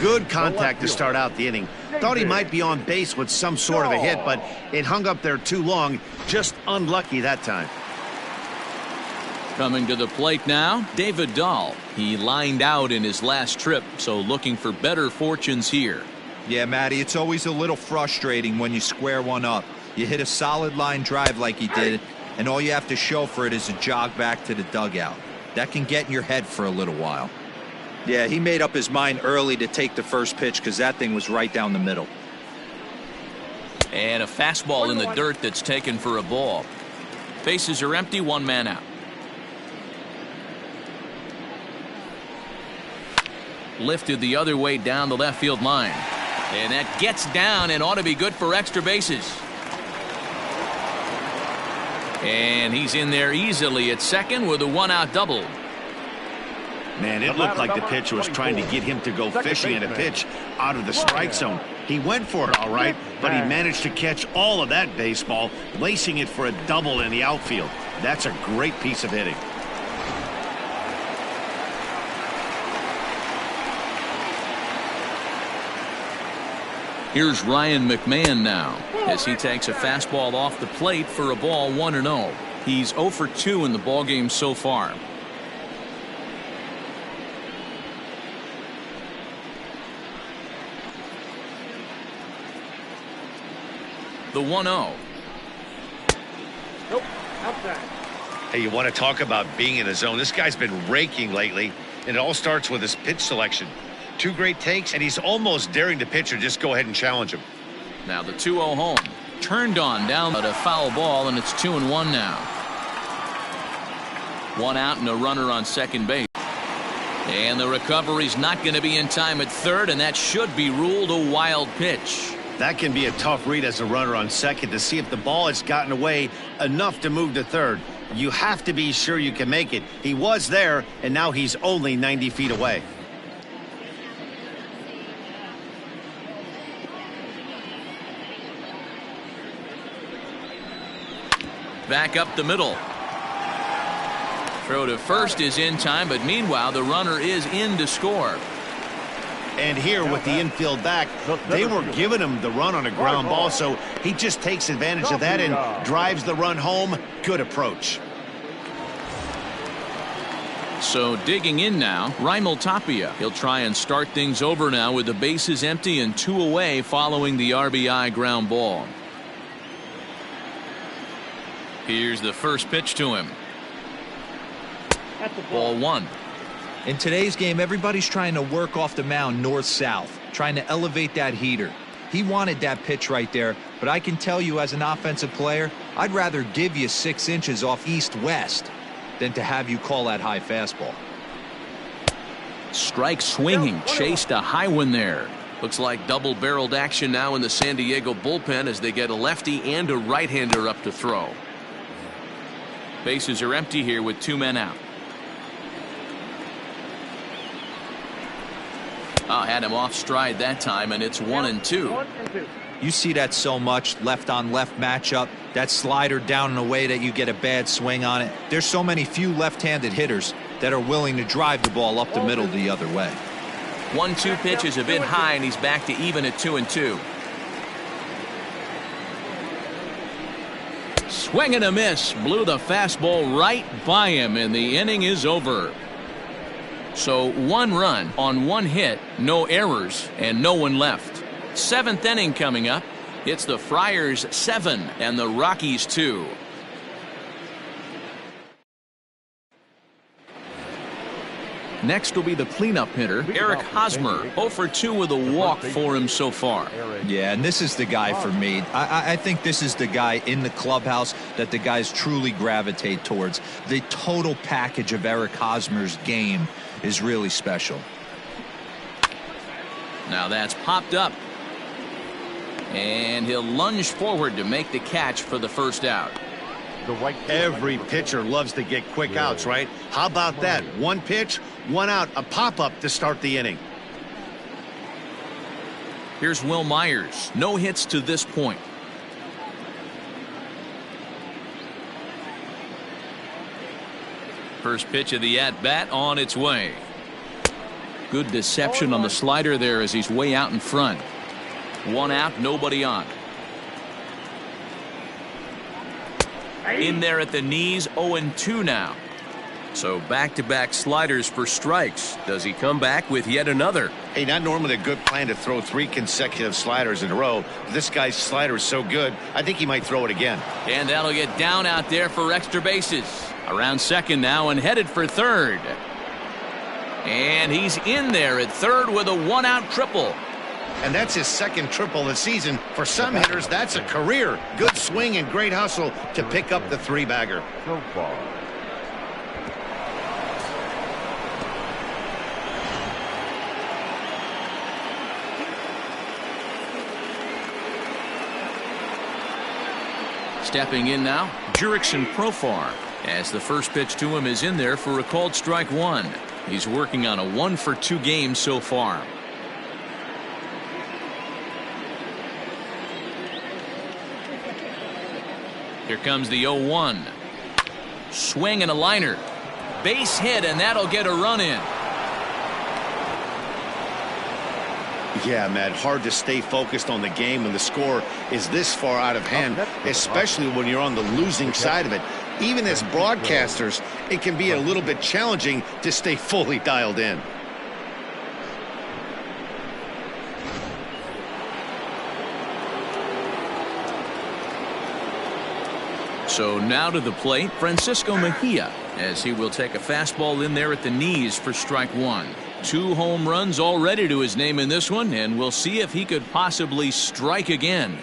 Good contact to start out the inning. Thought he might be on base with some sort of a hit, but it hung up there too long. Just unlucky that time. Coming to the plate now, David Dahl. He lined out in his last trip, so looking for better fortunes here. Yeah, Matty, it's always a little frustrating when you square one up. You hit a solid line drive like he did, and all you have to show for it is a jog back to the dugout. That can get in your head for a little while. Yeah, he made up his mind early to take the first pitch because that thing was right down the middle. And a fastball in the dirt that's taken for a ball. Bases are empty, one man out. Lifted the other way down the left field line. And that gets down and ought to be good for extra bases. And he's in there easily at second with a one-out double. Man, it looked like the pitcher was trying to get him to go fishing at a pitch out of the strike zone. He went for it all right, but he managed to catch all of that baseball, lacing it for a double in the outfield. That's a great piece of hitting. Here's Ryan McMahon now as he takes a fastball off the plate for a ball 1-0. He's 0 for 2 in the ballgame so far. The 1-0. Nope, outside. Hey, you want to talk about being in the zone? This guy's been raking lately, and it all starts with his pitch selection. 2 great takes, and he's almost daring the pitcher just go ahead and challenge him. Now the 2-0 home. Turned on down at a foul ball, and it's 2-1 now. 1 out and a runner on second base. And the recovery's not going to be in time at third, and that should be ruled a wild pitch. That can be a tough read as a runner on second to see if the ball has gotten away enough to move to third. You have to be sure you can make it. He was there, and now he's only 90 feet away. Back up the middle. Throw to first is in time, but meanwhile the runner is in to score. And here with the infield back, they were giving him the run on a ground ball, so he just takes advantage of that and drives the run home. Good approach. So digging in now, Raimel Tapia. He'll try and start things over now with the bases empty and 2 away following the RBI ground ball. Here's the first pitch to him. Ball 1. In today's game, everybody's trying to work off the mound north-south, trying to elevate that heater. He wanted that pitch right there, but I can tell you as an offensive player, I'd rather give you 6 inches off east-west than to have you call that high fastball. Strike swinging, chased a high one there. Looks like double-barreled action now in the San Diego bullpen as they get a lefty and a right-hander up to throw. Bases are empty here with 2 men out. Had him off stride that time, and it's 1-2. You see that so much, left on left matchup, that slider down in a way that you get a bad swing on it. There's so many few left-handed hitters that are willing to drive the ball up the middle the other way. 1-2 pitch is a bit high, and he's back to even at 2-2. Swing and a miss. Blew the fastball right by him, and the inning is over. So 1 run on 1 hit, no errors, and no one left. 7th inning coming up. It's the Friars 7 and the Rockies 2. Next will be the cleanup hitter, Eric Hosmer. 0 for 2 with a walk for him so far. Yeah, and this is the guy for me. I think this is the guy in the clubhouse that the guys truly gravitate towards. The total package of Eric Hosmer's game is really special. Now that's popped up. And he'll lunge forward to make the catch for the first out. Every pitcher loves to get quick outs, right? How about that? 1 pitch, 1 out, a pop-up to start the inning. Here's Will Myers. No hits to this point. First pitch of the at-bat on its way. Good deception on the slider there as he's way out in front. 1 out, nobody on. In there at the knees, 0-2 now. So back-to-back sliders for strikes. Does he come back with yet another? Hey, not normally a good plan to throw 3 consecutive sliders in a row. This guy's slider is so good, I think he might throw it again. And that'll get down out there for extra bases. Around second now and headed for third. And he's in there at third with a 1-out triple. And that's his 2nd triple of the season. For some hitters, that's a career. Good swing and great hustle to pick up the 3-bagger. So far. Stepping in now, Jurickson Profar, as the first pitch to him is in there for a called strike 1. He's working on a 1 for 2 game so far. Here comes the 0-1. Swing and a liner. Base hit, and that'll get a run in. Yeah, Matt, hard to stay focused on the game when the score is this far out of hand, especially when you're on the losing side of it. Even as broadcasters, it can be a little bit challenging to stay fully dialed in. So now to the plate, Francisco Mejia, as he will take a fastball in there at the knees for strike 1. 2 home runs already to his name in this one, and we'll see if he could possibly strike again.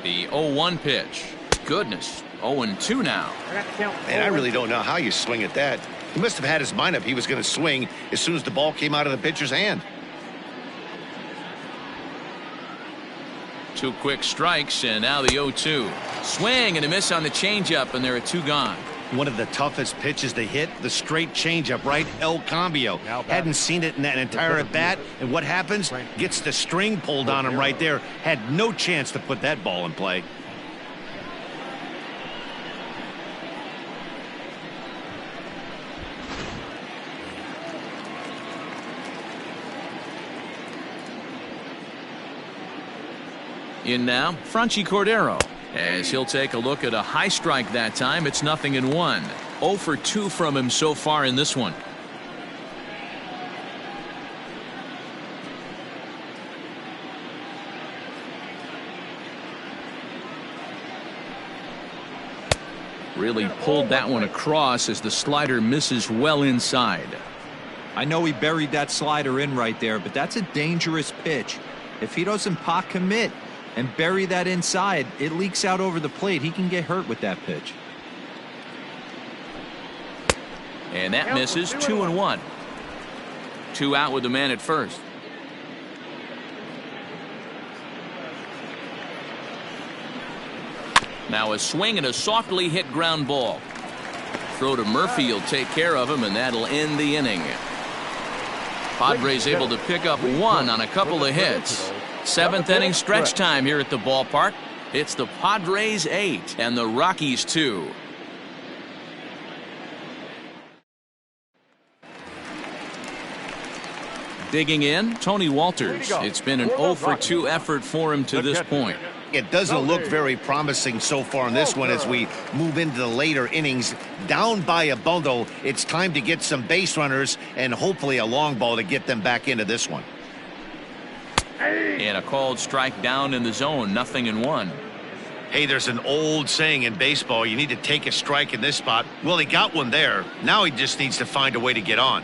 The 0-1 pitch. Goodness, 0-2 now. And I really don't know how you swing at that. He must have had his mind up he was going to swing as soon as the ball came out of the pitcher's hand. 2 quick strikes, and now the 0-2. Swing and a miss on the changeup, and there are 2 gone. One of the toughest pitches to hit, the straight changeup, right? El Cambio. Hadn't seen it in that entire at-bat, and what happens? Gets the string pulled on him right there. Had no chance to put that ball in play. In now, Franchi Cordero, as he'll take a look at a high strike that time. It's 0-1. 0 for 2 from him so far in this one. Really pulled that one across as the slider misses well inside. I know he buried that slider in right there, but that's a dangerous pitch. If he doesn't pot commit and bury that inside, it leaks out over the plate. He can get hurt with that pitch. And that misses. 2-1. 2 out with the man at first. Now a swing and a softly hit ground ball. Throw to Murphy will take care of him, and that'll end the inning. Padres able to pick up 1 on a couple of hits. 7th inning stretch time here at the ballpark. It's the Padres 8 and the Rockies 2. Digging in, Tony Walters. It's been an 0 for 2 effort for him to this point. It doesn't look very promising so far in this one as we move into the later innings. Down by a bundle, it's time to get some base runners and hopefully a long ball to get them back into this one. And a called strike down in the zone, 0-1. Hey, there's an old saying in baseball, you need to take a strike in this spot. Well, he got one there. Now he just needs to find a way to get on.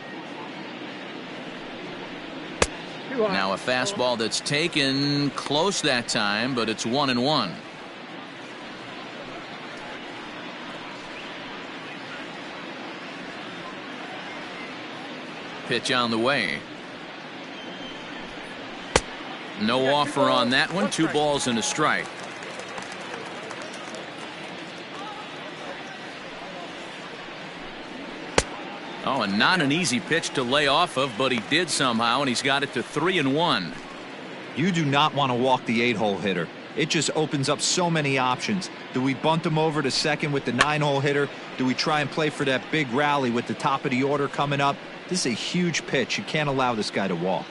Now a fastball that's taken close that time, but it's 1-1. Pitch on the way. No offer on that one. 2 balls and a strike. Oh, and not an easy pitch to lay off of, but he did somehow, and he's got it to 3-1. You do not want to walk the 8-hole hitter. It just opens up so many options. Do we bunt him over to second with the 9-hole hitter? Do we try and play for that big rally with the top of the order coming up? This is a huge pitch. You can't allow this guy to walk.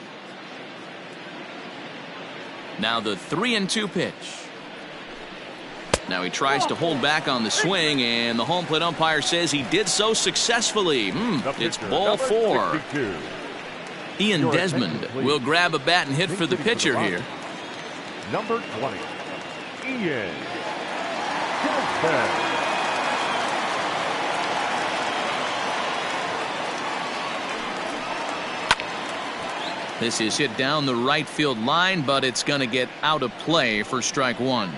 Now the 3-2 pitch. Now he tries to hold back on the swing, and the home plate umpire says he did so successfully. It's ball 4. Ian Desmond will grab a bat and hit for the pitcher here. Number 20, Ian Desmond. This is hit down the right field line, but it's going to get out of play for strike 1.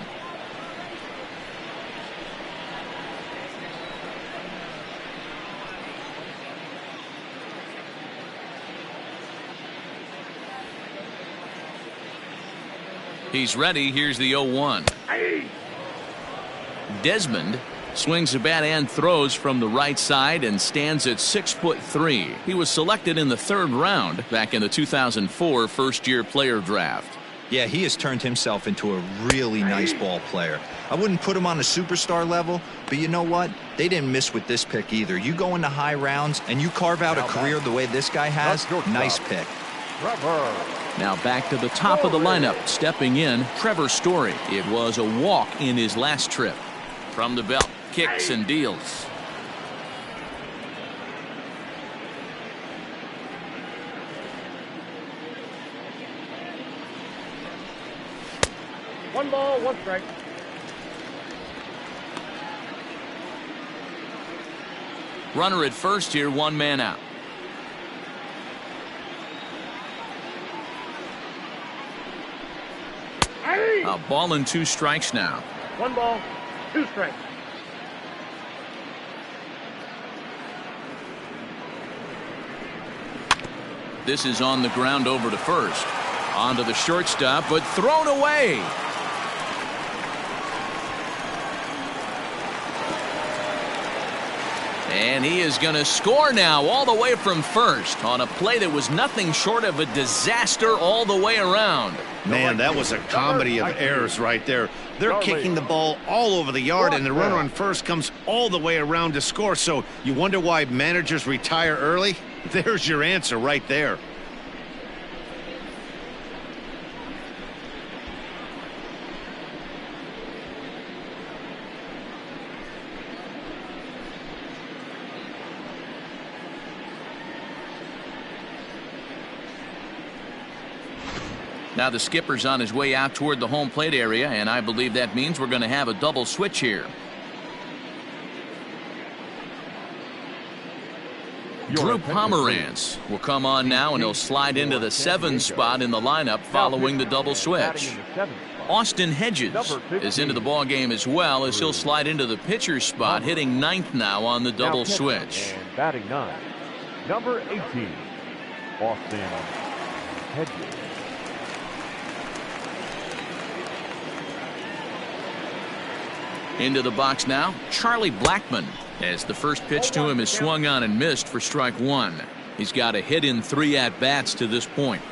He's ready. Here's the 0-1. Desmond swings the bat and throws from the right side and stands at 6'3". He was selected in the 3rd round back in the 2004 first-year player draft. Yeah, he has turned himself into a really nice ball player. I wouldn't put him on a superstar level, but you know what? They didn't miss with this pick either. You go into high rounds and you carve out a career the way this guy has. Nice pick. Now back to the top of the lineup. Stepping in, Trevor Story. It was a walk in his last trip. From the belt, kicks and deals. One ball, 1 strike. Runner at first here, 1 man out. A ball and 2 strikes now. 1 ball, 2 strikes. This is on the ground over to first. Onto the shortstop, but thrown away. And he is going to score now all the way from first on a play that was nothing short of a disaster all the way around. Man, that was a comedy of errors right there. They're kicking the ball all over the yard, and the runner on first comes all the way around to score. So you wonder why managers retire early? There's your answer right there. Now the skipper's on his way out toward the home plate area, and I believe that means we're going to have a double switch here. Drew Pomerantz will come on now, and he'll slide into the 7 spot in the lineup following the double switch. Austin Hedges is into the ball game as well, as he'll slide into the pitcher's spot, hitting 9th now on the double switch. And batting 9, number 18, Austin Hedges. Into the box now, Charlie Blackmon, as the first pitch to him is swung on and missed for strike 1. He's got a hit in 3 at-bats to this point.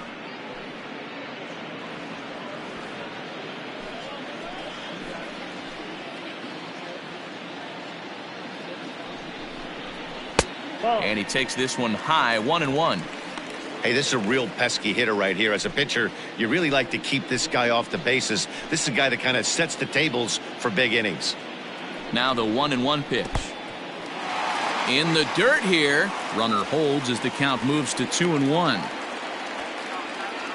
And he takes this one high, 1-1. Hey, this is a real pesky hitter right here. As a pitcher, you really like to keep this guy off the bases. This is a guy that kind of sets the tables for big innings. Now the 1-1 pitch. In the dirt here. Runner holds as the count moves to 2-1.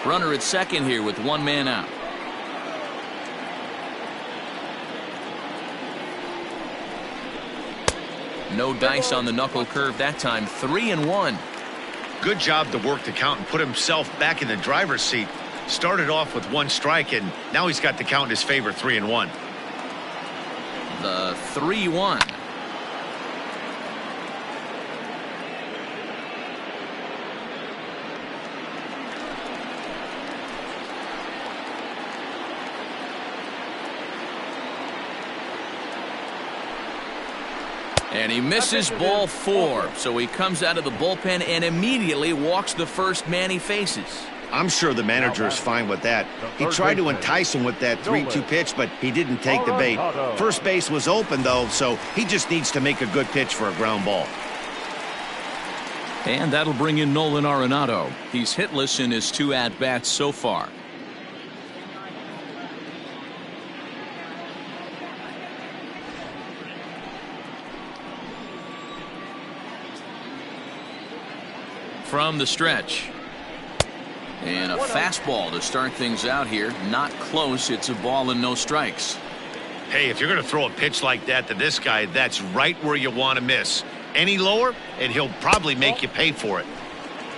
Runner at second here with one man out. No dice on the knuckle curve that time. 3-1. Good job to work the count and put himself back in the driver's seat. Started off with one strike, and now he's got the count in his favor, 3-1. The 3-1. And he misses ball 4. So he comes out of the bullpen and immediately walks the first man he faces. I'm sure the manager is fine with that. He tried to entice him with that 3-2 pitch, but he didn't take the bait. First base was open, though, so he just needs to make a good pitch for a ground ball. And that'll bring in Nolan Arenado. He's hitless in his 2 at-bats so far. From the stretch. And a fastball to start things out here. Not close. It's a ball and no strikes. Hey, if you're going to throw a pitch like that to this guy, that's right where you want to miss. Any lower, and he'll probably make you pay for it.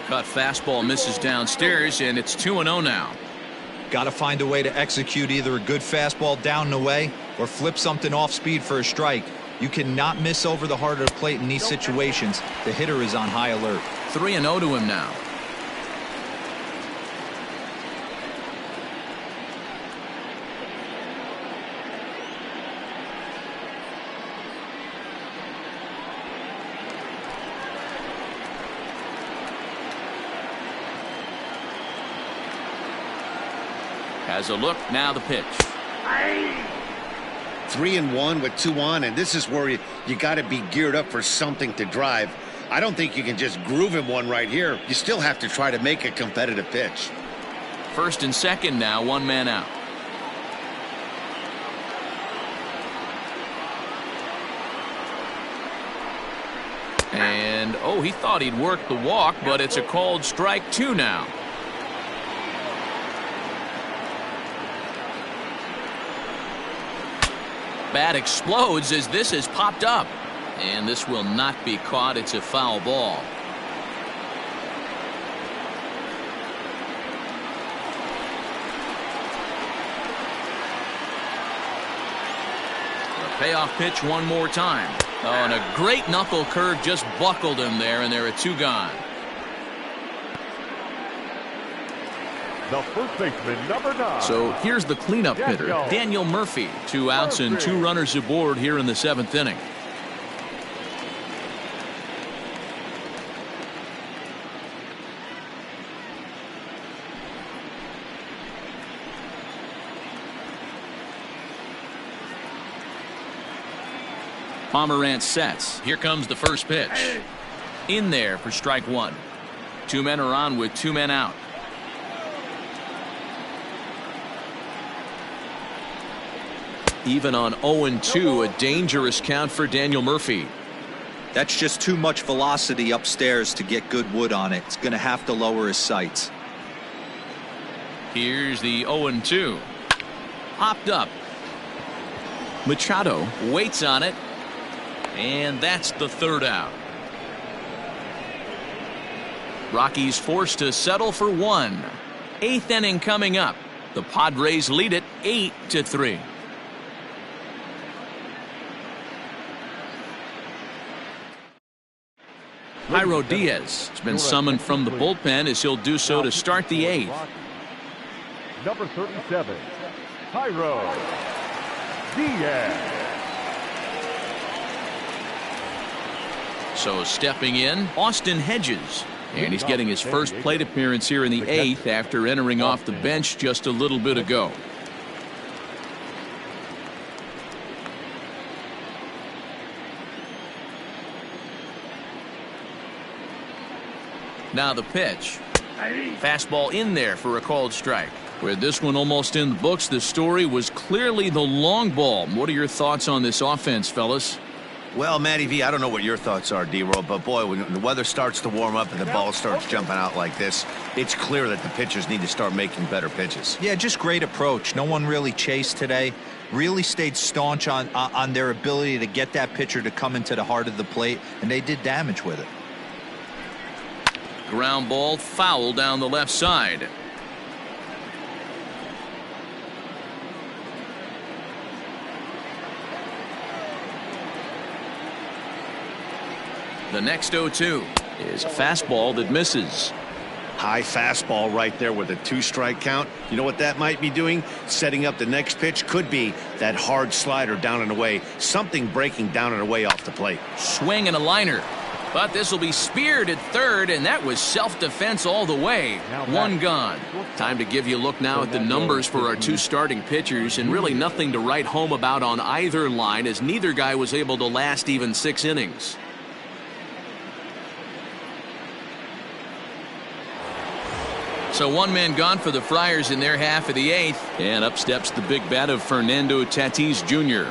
Cut fastball misses downstairs, and it's 2-0 now. Got to find a way to execute either a good fastball down and away or flip something off speed for a strike. You cannot miss over the heart of the plate in these situations. The hitter is on high alert. 3-0 to him now. Has a look, now the pitch. 3-1 with 2 on, and this is where you got to be geared up for something to drive. I don't think you can just groove him one right here. You still have to try to make a competitive pitch. First and second now, one man out. And, oh, he thought he'd work the walk, but it's a called strike 2 now. Bat explodes as this is popped up. And this will not be caught. It's a foul ball. The payoff pitch one more time. Oh, and a great knuckle curve just buckled him there, and there are 2 gone. The first baseman, number 9. So here's the cleanup hitter, Daniel Murphy. 2 outs and 2 runners aboard here in the 7th inning. Pomerantz sets. Here comes the first pitch. In there for strike 1. 2 men are on with 2 men out. Even on 0-2, a dangerous count for Daniel Murphy. That's just too much velocity upstairs to get good wood on it. It's going to have to lower his sights. Here's the 0-2. Popped up. Machado waits on it. And that's the 3rd out. Rockies forced to settle for 1. 8th inning coming up. The Padres lead it 8-3. Jairo Diaz has been summoned from the bullpen as he'll do so to start the 8th. Number 37, Jairo Diaz. So stepping in, Austin Hedges. And he's getting his first plate appearance here in the 8th after entering off the bench just a little bit ago. Now the pitch. Fastball in there for a called strike. With this one almost in the books, the story was clearly the long ball. What are your thoughts on this offense, fellas? Well, Matty V, I don't know what your thoughts are, D-Roll, but boy, when the weather starts to warm up and the ball starts jumping out like this, it's clear that the pitchers need to start making better pitches. Yeah, just great approach. No one really chased today. Really stayed staunch on their ability to get that pitcher to come into the heart of the plate, and they did damage with it. Ground ball foul down the left side. The next 0-2 is a fastball that misses. High fastball right there with a 2-strike count. You know what that might be doing? Setting up the next pitch. Could be that hard slider down and away. Something breaking down and away off the plate. Swing and a liner. But this will be speared at third, and that was self-defense all the way. One gone. Time to give you a look now at the numbers for our two starting pitchers, and really nothing to write home about on either line, as neither guy was able to last even 6 innings. So one man gone for the Friars in their half of the 8th, and up steps the big bat of Fernando Tatis Jr.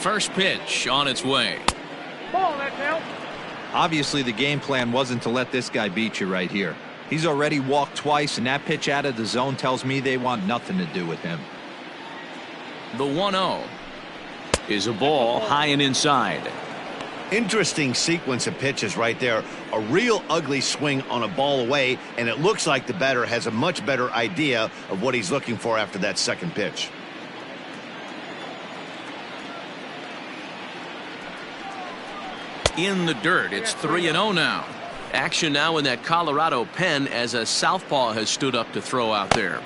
First pitch on its way. Ball, that's out. Obviously, the game plan wasn't to let this guy beat you right here. He's already walked twice, and that pitch out of the zone tells me they want nothing to do with him. The 1-0 is a ball high and inside. Interesting sequence of pitches right there. A real ugly swing on a ball away, and it looks like the batter has a much better idea of what he's looking for after that second pitch. In the dirt, it's 3-0 now. Action now in that Colorado pen as a southpaw has stood up to throw out there.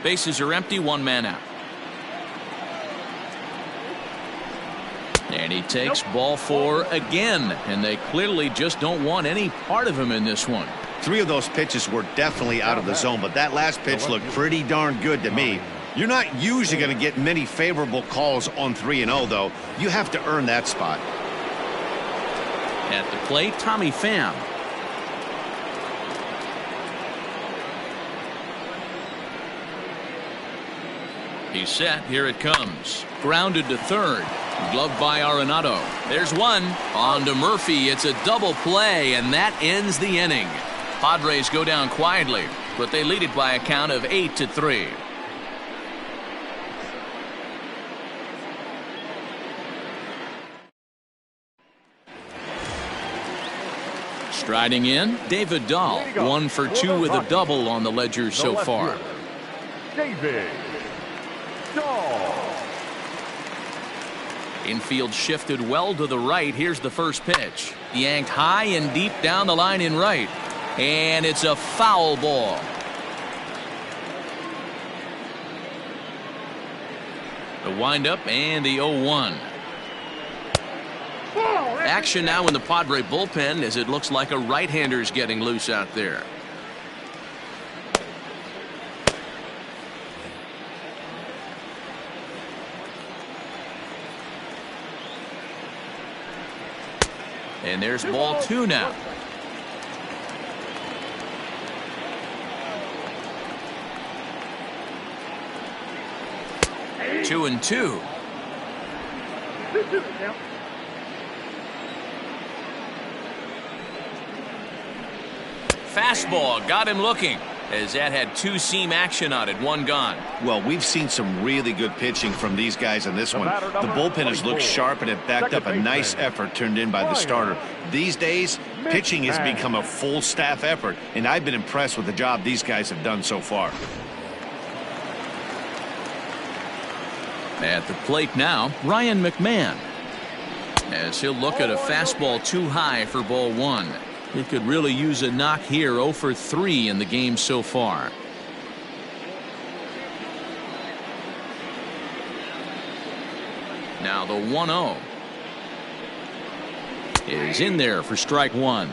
Bases are empty, one man out. And he takes ball 4 again, and they clearly just don't want any part of him in this one. 3 of those pitches were definitely out of the zone, but that last pitch looked pretty darn good to me. You're not usually going to get many favorable calls on 3-0, though. You have to earn that spot. At the plate, Tommy Pham. He's set. Here it comes. Grounded to third. Gloved by Arenado. There's one. On to Murphy. It's a double play, and that ends the inning. Padres go down quietly, but they lead it by a count of 8-3. Striding in, David Dahl. 1 for 2 with a double on the ledger so far. David Dahl. Infield shifted well to the right. Here's the first pitch. Yanked high and deep down the line in right. And it's a foul ball. The windup and the 0-1. Action now in the Padre bullpen as it looks like a right-hander's getting loose out there. And there's ball 2 now. Two and 2. Fastball got him looking as that had 2-seam action on it. One gone. Well, we've seen some really good pitching from these guys in this one. The bullpen has looked sharp, and it backed up a nice effort turned in by the starter. These days, pitching has become a full staff effort, and I've been impressed with the job these guys have done so far. At the plate now, Ryan McMahon, as he'll look at a fastball too high for ball 1. He could really use a knock here. 0 for 3 in the game so far. Now the 1-0 is in there for strike 1.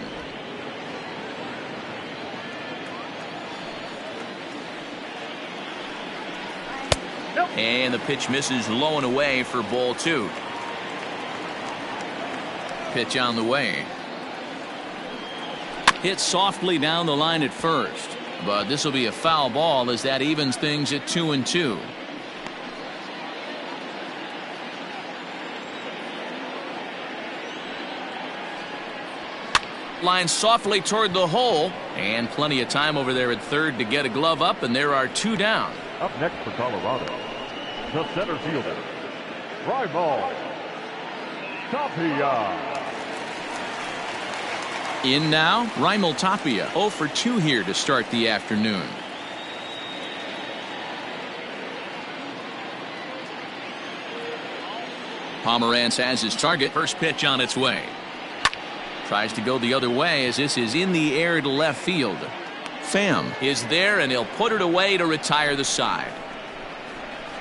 And the pitch misses low and away for ball 2. Pitch on the way. Hit softly down the line at first, but this will be a foul ball as that evens things at 2-2. Line softly toward the hole, and plenty of time over there at third to get a glove up, and there are 2 down. Up next for Colorado, the center fielder, fly ball, Tapia. In now, Raimel Tapia, 0 for 2 here to start the afternoon. Pomerantz has his target. First pitch on its way. Tries to go the other way as this is in the air to left field. Pham is there, and he'll put it away to retire the side.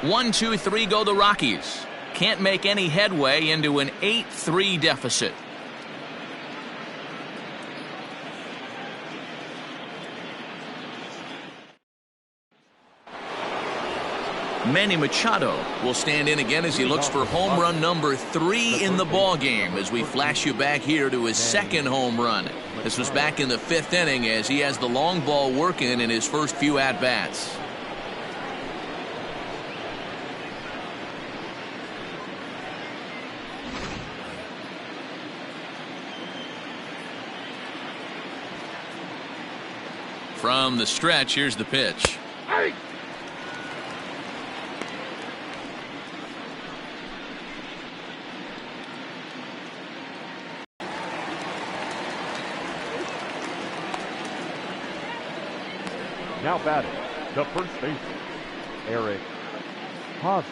1-2-3 go the Rockies. Can't make any headway into an 8-3 deficit. Manny Machado will stand in again as he looks for home run number 3 in the ball game as we flash you back here to his second home run. This was back in the 5th inning as he has the long ball working in his first few at-bats. From the stretch, here's the pitch. Now batting, the first baseman, Eric Hosmer.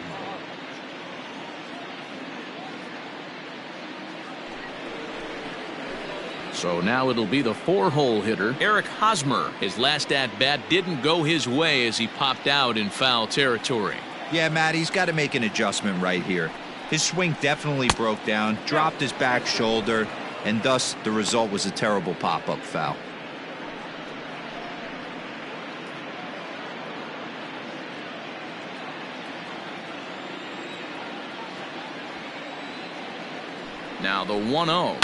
So now it'll be the 4-hole hitter, Eric Hosmer. His last at-bat didn't go his way as he popped out in foul territory. Yeah, Matt, he's got to make an adjustment right here. His swing definitely broke down, dropped his back shoulder, and thus the result was a terrible pop-up foul. Now the 1-0.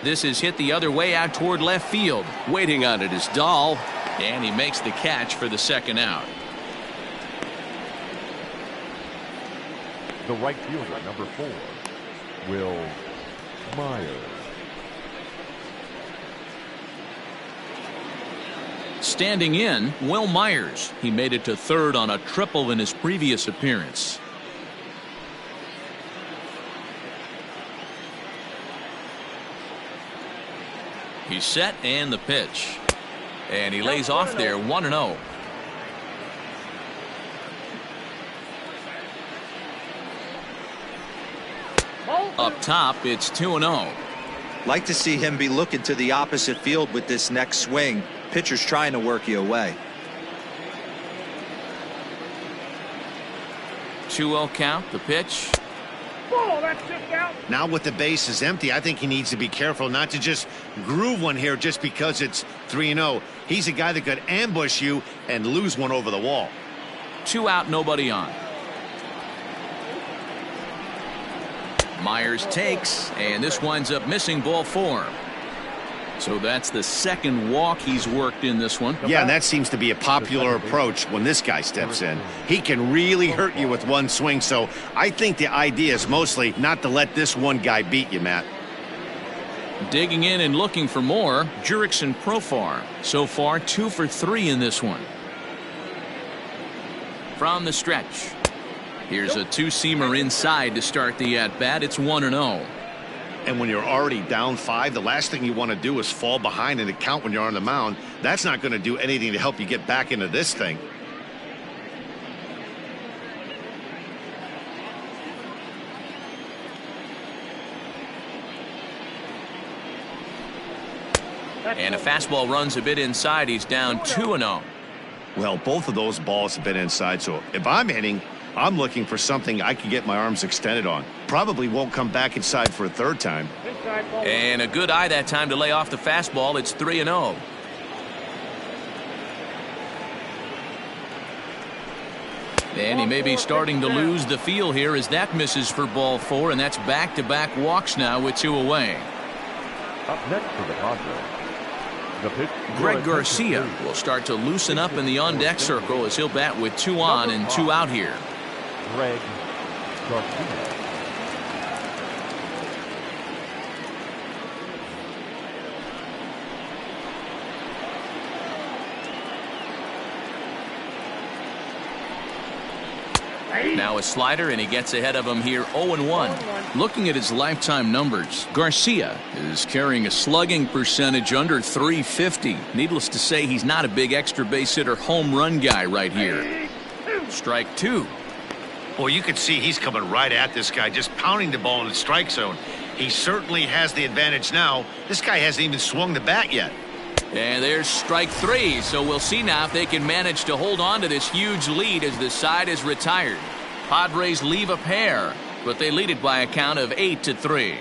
This is hit the other way out toward left field. Waiting on it is Dahl, and he makes the catch for the second out. The right fielder, number 4, Will Myers. Standing in, Will Myers. He made it to third on a triple in his previous appearance. He's set, and the pitch. And he lays off there, 1-0. Up top, it's 2-0. Like to see him be looking to the opposite field with this next swing. Pitcher's trying to work you away. 2-0 count, the pitch. Oh, that's just out. Now with the bases empty, I think he needs to be careful not to just groove one here just because it's 3-0. He's a guy that could ambush you and lose one over the wall. 2 out, nobody on. Myers takes, and this winds up missing ball 4. So that's the second walk he's worked in this one. Yeah, and that seems to be a popular approach when this guy steps in. He can really hurt you with one swing, so I think the idea is mostly not to let this one guy beat you, Matt. Digging in and looking for more, Jurickson Profar. So far 2 for 3 in this one. From the stretch. Here's a 2-seamer inside to start the at-bat. It's 1-0. And when you're already down 5, the last thing you want to do is fall behind in the count when you're on the mound. That's not going to do anything to help you get back into this thing. And a fastball runs a bit inside. He's down 2-0. Well, both of those balls have been inside, so if I'm hitting, I'm looking for something I can get my arms extended on. Probably won't come back inside for a third time. And a good eye that time to lay off the fastball. It's 3-0. And he may be starting to lose the feel here as that misses for ball 4, and that's back-to-back walks now with 2 away. Up next for the Padres, the pitch. Greg Garcia will start to loosen up in the on-deck circle as he'll bat with 2 on and 2 out here. Greg Garcia. Now a slider, and he gets ahead of him here 0-1. Looking at his lifetime numbers, Garcia is carrying a slugging percentage under .350. Needless to say, he's not a big extra base hitter home run guy right here. Strike 2. Well, you can see he's coming right at this guy, just pounding the ball in the strike zone. He certainly has the advantage now. This guy hasn't even swung the bat yet. And there's strike 3, so we'll see now if they can manage to hold on to this huge lead as the side is retired. Padres leave a pair, but they lead it by a count of 8-3.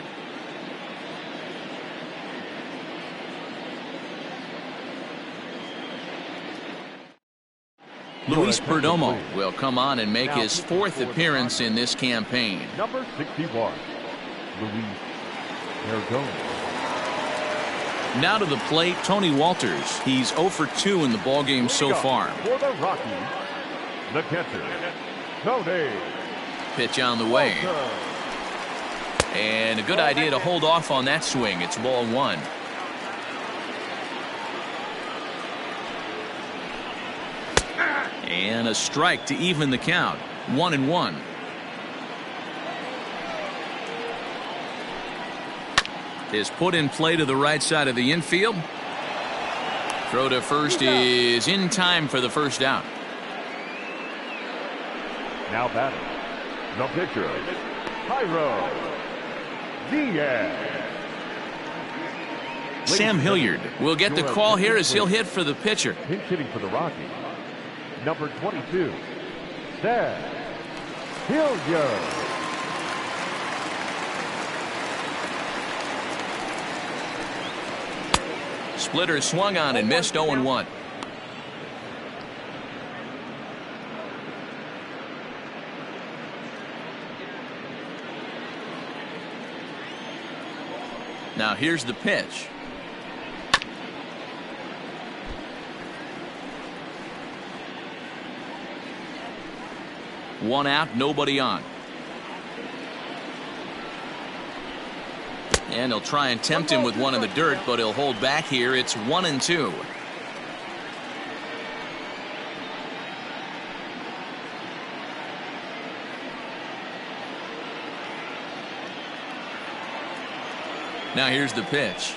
Luis Perdomo will come on and make his 4th appearance in this campaign. Number 61, Luis Perdomo. Now to the plate, Tony Walters. He's 0 for 2 in the ballgame so far. For the Rockies, the catcher, Tony. Pitch on the way. And a good idea to hold off on that swing. It's ball 1. And a strike to even the count. 1-1. Is put in play to the right side of the infield. Throw to first is in time for the first out. Now batting, the pitcher, Tyro Diaz. Sam Hilliard will get the call here as he'll hit for the pitcher. Pinch hitting for the Rockies, number 22, Sam Hilliard. Splitter swung on and missed 0-1. Now here's the pitch. One out, nobody on. And he'll try and tempt him with one in the dirt, but he'll hold back here. It's 1-2. Now here's the pitch.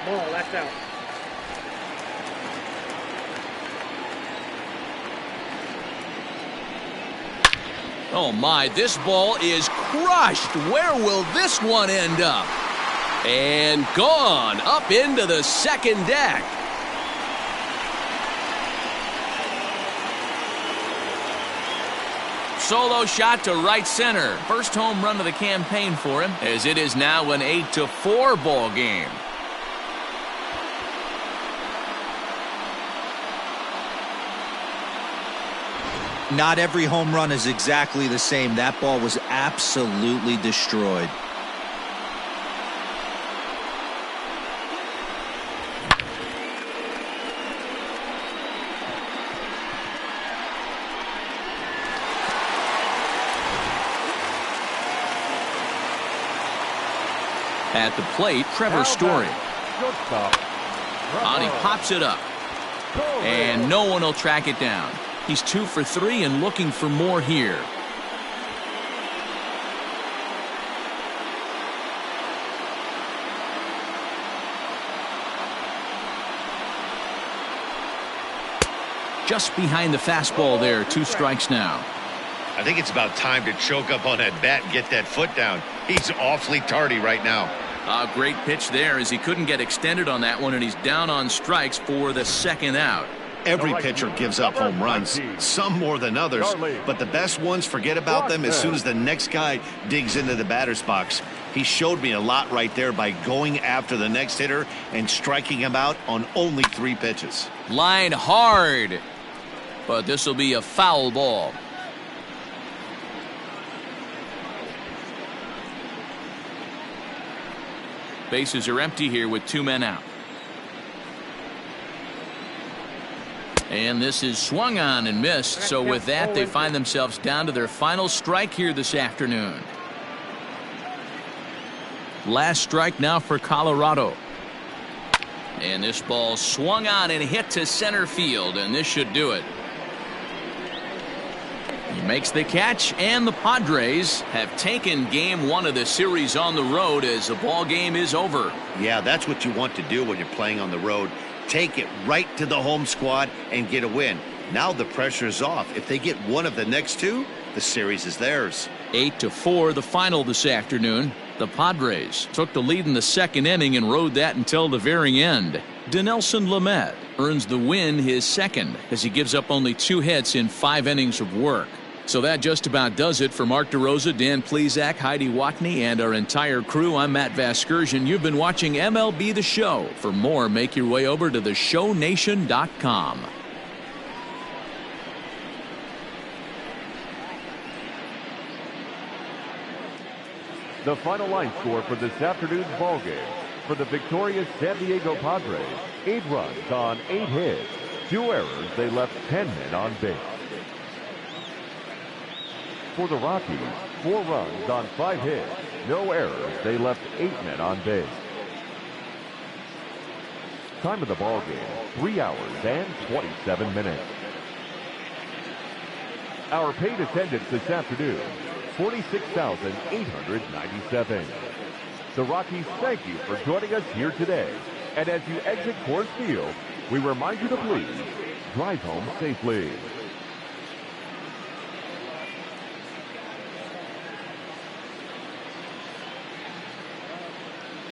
Ball, that's out. Oh my, this ball is crushed. Where will this one end up? And gone up into the second deck. Solo shot to right center. First home run of the campaign for him, as it is now an 8-4 ball game. Not every home run is exactly the same. That ball was absolutely destroyed. At the plate, Trevor Story. And he pops it up. And no one will track it down. He's 2 for 3 and looking for more here. Just behind the fastball there. 2 strikes now. I think it's about time to choke up on that bat and get that foot down. He's awfully tardy right now. A great pitch there as he couldn't get extended on that one, and he's down on strikes for the second out. Every pitcher gives up home runs, some more than others, but the best ones forget about them as soon as the next guy digs into the batter's box. He showed me a lot right there by going after the next hitter and striking him out on only 3 pitches. Line hard, but this will be a foul ball. Bases are empty here with 2 men out. And this is swung on and missed. So with that, they find themselves down to their final strike here this afternoon. Last strike now for Colorado. And this ball swung on and hit to center field, and this should do it. He makes the catch, and the Padres have taken game 1 of the series on the road as the ball game is over. Yeah, that's what you want to do when you're playing on the road. Take it right to the home squad and get a win. Now the pressure is off. If they get one of the next 2, the series is theirs. 8-4 the final this afternoon. The Padres took the lead in the 2nd inning and rode that until the very end. Dinelson Lamet earns the win, his 2nd, as he gives up only 2 hits in 5 innings of work. So that just about does it for Mark DeRosa, Dan Plesac, Heidi Watney, and our entire crew. I'm Matt Vasgersian. You've been watching MLB The Show. For more, make your way over to theshownation.com. The final line score for this afternoon's ballgame. For the victorious San Diego Padres, 8 runs on 8 hits. 2 errors, they left 10 men on base. For the Rockies, 4 runs on 5 hits. No errors, they left 8 men on base. Time of the ballgame, 3 hours and 27 minutes. Our paid attendance this afternoon, 46,897. The Rockies thank you for joining us here today. And as you exit Coors Field, we remind you to please drive home safely.